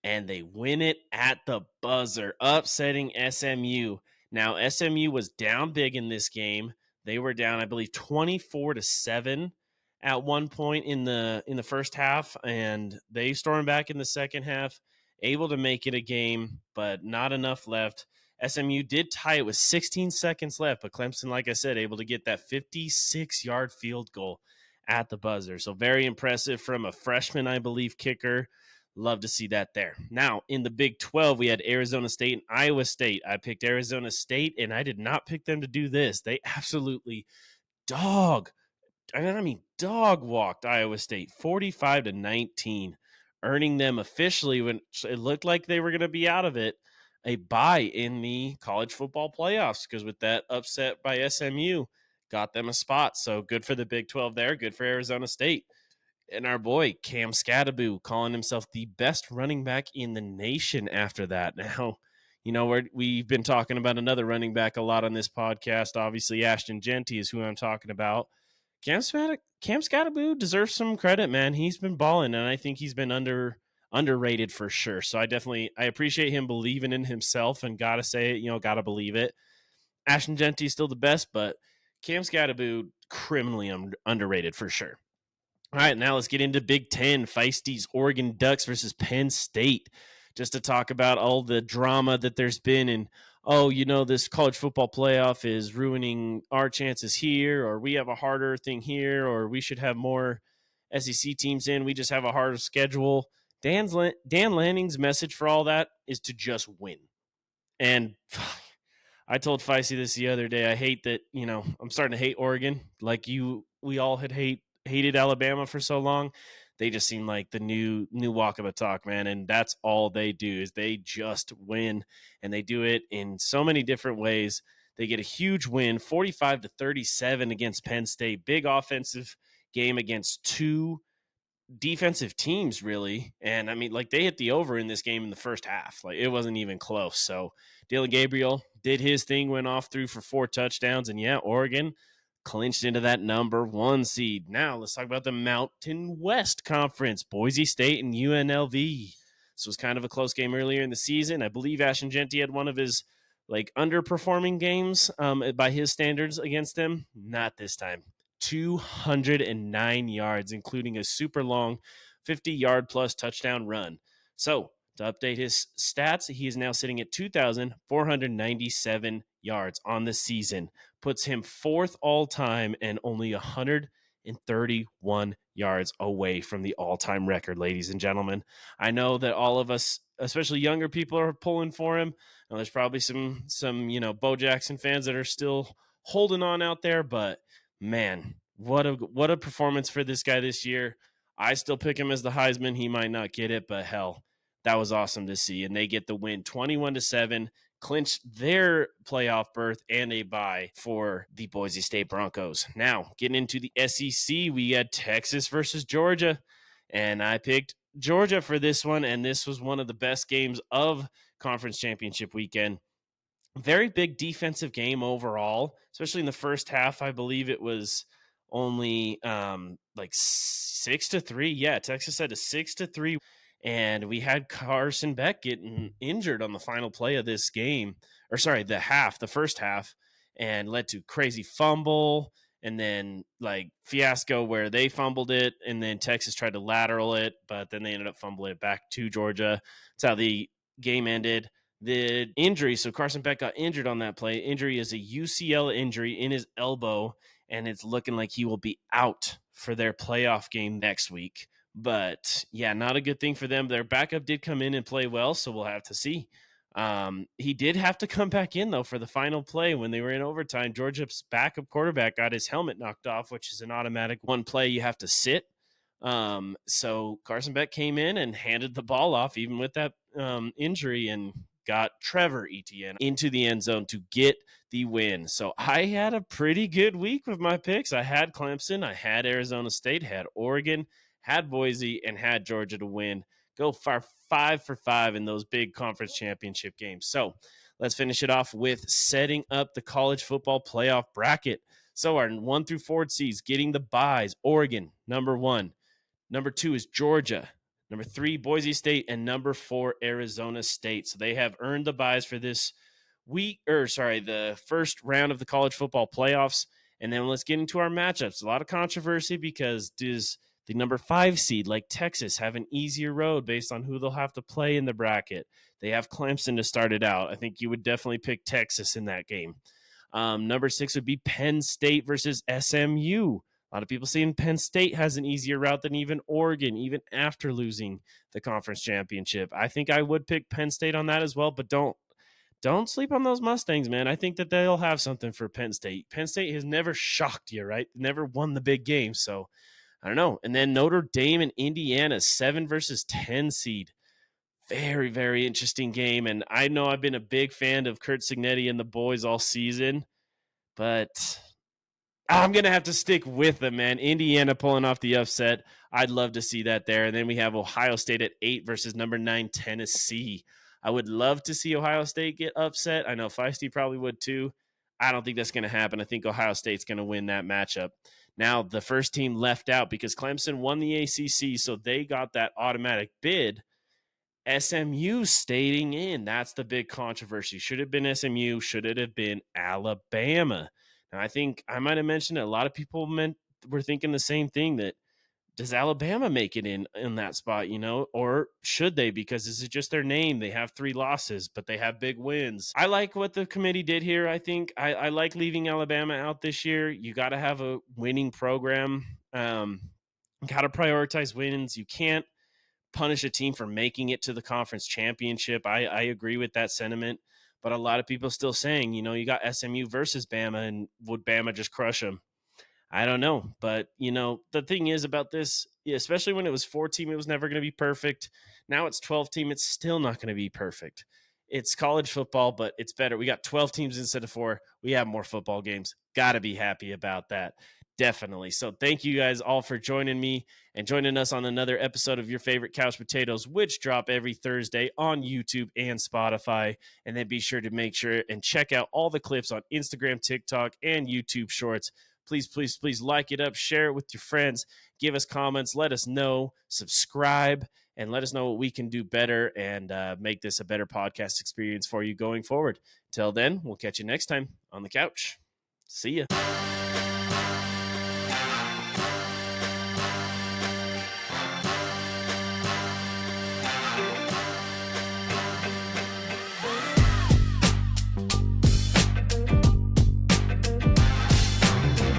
and they win it at the buzzer, upsetting SMU. Now, SMU was down big in this game. They were down, I believe, 24-7 at one point in the first half, and they stormed back in the second half, able to make it a game, but not enough left. SMU did tie it with 16 seconds left, but Clemson, like I said, able to get that 56-yard field goal at the buzzer. So very impressive from a freshman, I believe, kicker. Love to see that there. Now, in the Big 12, we had Arizona State and Iowa State. I picked Arizona State, and I did not pick them to do this. They absolutely dog walked Iowa State 45-19, earning them officially, when it looked like they were going to be out of it, a bye in the college football playoffs, because with that upset by SMU, got them a spot. So good for the Big 12 there. Good for Arizona State. And our boy, Cam Scadaboo, calling himself the best running back in the nation after that. Now, we've been talking about another running back a lot on this podcast. Obviously, Ashton Genty is who I'm talking about. Cam Scadaboo deserves some credit, man. He's been balling, and I think he's been underrated for sure. So I appreciate him believing in himself, and gotta say it, gotta believe it. Ashton Genty is still the best, but Cam Scadaboo criminally underrated for sure. All right, now let's get into Big Ten. Feisty's Oregon Ducks versus Penn State. Just to talk about all the drama that there's been, and this college football playoff is ruining our chances here, or we have a harder thing here, or we should have more SEC teams in. We just have a harder schedule. Dan Lanning's message for all that is to just win. And I told Feisty this the other day. I hate that, I'm starting to hate Oregon like we all had hated Alabama for so long. They just seem like the new walk of the talk, man. And that's all they do, is they just win. And they do it in so many different ways. They get a huge win, 45-37 against Penn State. Big offensive game against two defensive teams, really. And I mean, they hit the over in this game in the first half. It wasn't even close. So Dylan Gabriel did his thing, went off, threw for 4 touchdowns. And yeah, Oregon clinched into that number 1 seed. Now let's talk about the Mountain West Conference. Boise State and UNLV. This was kind of a close game earlier in the season. I believe Ashton Genty had one of his underperforming games by his standards against them. Not this time. 209 yards, including a super long 50-yard plus touchdown run. So to update his stats, he is now sitting at 2,497 yards on the season. Puts him 4th all-time and only 131 yards away from the all-time record, ladies and gentlemen. I know that all of us, especially younger people, are pulling for him. Now, there's probably some Bo Jackson fans that are still holding on out there, but man, what a performance for this guy this year. I still pick him as the Heisman. He might not get it, but hell, that was awesome to see. And they get the win 21-7, clinch their playoff berth and a bye for the Boise State Broncos. Now, getting into the SEC, we had Texas versus Georgia, and I picked Georgia for this one, and this was one of the best games of conference championship weekend. Very big defensive game overall, especially in the first half. I believe it was only like 6-3. Yeah, Texas had a 6-3, and we had Carson Beck getting injured on the final play of this game, or sorry, the first half, and led to crazy fumble, and then like fiasco where they fumbled it, and then Texas tried to lateral it, but then they ended up fumbling it back to Georgia. That's how the game ended. The injury, so Carson Beck got injured on that play. Injury is a UCL injury in his elbow, and it's looking like he will be out for their playoff game next week. But yeah, not a good thing for them. Their backup did come in and play well, so we'll have to see. He did have to come back in, though, for the final play when they were in overtime. Georgia's backup quarterback got his helmet knocked off, which is an automatic one play you have to sit. So Carson Beck came in and handed the ball off, even with that injury, and got Trevor Etienne into the end zone to get the win. So I had a pretty good week with my picks. I had Clemson, I had Arizona State, had Oregon, had Boise, and had Georgia to win. Go far 5 for 5 in those big conference championship games. So let's finish it off with setting up the college football playoff bracket. So our 1 through 4 seeds getting the byes. Oregon, number 1. Number 2 is Georgia. Number 3, Boise State. And number 4, Arizona State. So they have earned the byes for this the first round of the college football playoffs. And then let's get into our matchups. A lot of controversy because does the number 5 seed, like Texas, have an easier road based on who they'll have to play in the bracket? They have Clemson to start it out. I think you would definitely pick Texas in that game. Number 6 would be Penn State versus SMU. A lot of people saying Penn State has an easier route than even Oregon, even after losing the conference championship. I think I would pick Penn State on that as well, but don't sleep on those Mustangs, man. I think that they'll have something for Penn State. Penn State has never shocked you, right? Never won the big game, so I don't know. And then Notre Dame and Indiana, 7 versus 10 seed. Very, very interesting game. And I know I've been a big fan of Kurt Signetti and the boys all season, but I'm going to have to stick with them, man. Indiana pulling off the upset. I'd love to see that there. And then we have Ohio State at 8 versus number 9, Tennessee. I would love to see Ohio State get upset. I know Feisty probably would too. I don't think that's going to happen. I think Ohio State's going to win that matchup. Now, the first team left out because Clemson won the ACC, so they got that automatic bid. SMU staying in. That's the big controversy. Should it have been SMU? Should it have been Alabama? Now, I think I might have mentioned it. A lot of people were thinking the same thing, that does Alabama make it in that spot, or should they? Because this is just their name. They have 3 losses, but they have big wins. I like what the committee did here. I think I like leaving Alabama out this year. You got to have a winning program. Got to prioritize wins. You can't punish a team for making it to the conference championship. I agree with that sentiment, but a lot of people still saying, you got SMU versus Bama, and would Bama just crush them? I don't know. But, the thing is about this, especially when it was 4-team, it was never going to be perfect. Now it's 12-team. It's still not going to be perfect. It's college football, but it's better. We got 12 teams instead of 4. We have more football games. Got to be happy about that. Definitely. So thank you guys all for joining me and joining us on another episode of Your Favorite Couch Potatoes, which drop every Thursday on YouTube and Spotify. And then be sure to make sure and check out all the clips on Instagram, TikTok, and YouTube Shorts. Please, please, please like it up, share it with your friends, give us comments, let us know, subscribe, and let us know what we can do better and make this a better podcast experience for you going forward. Till then, we'll catch you next time on the couch. See ya.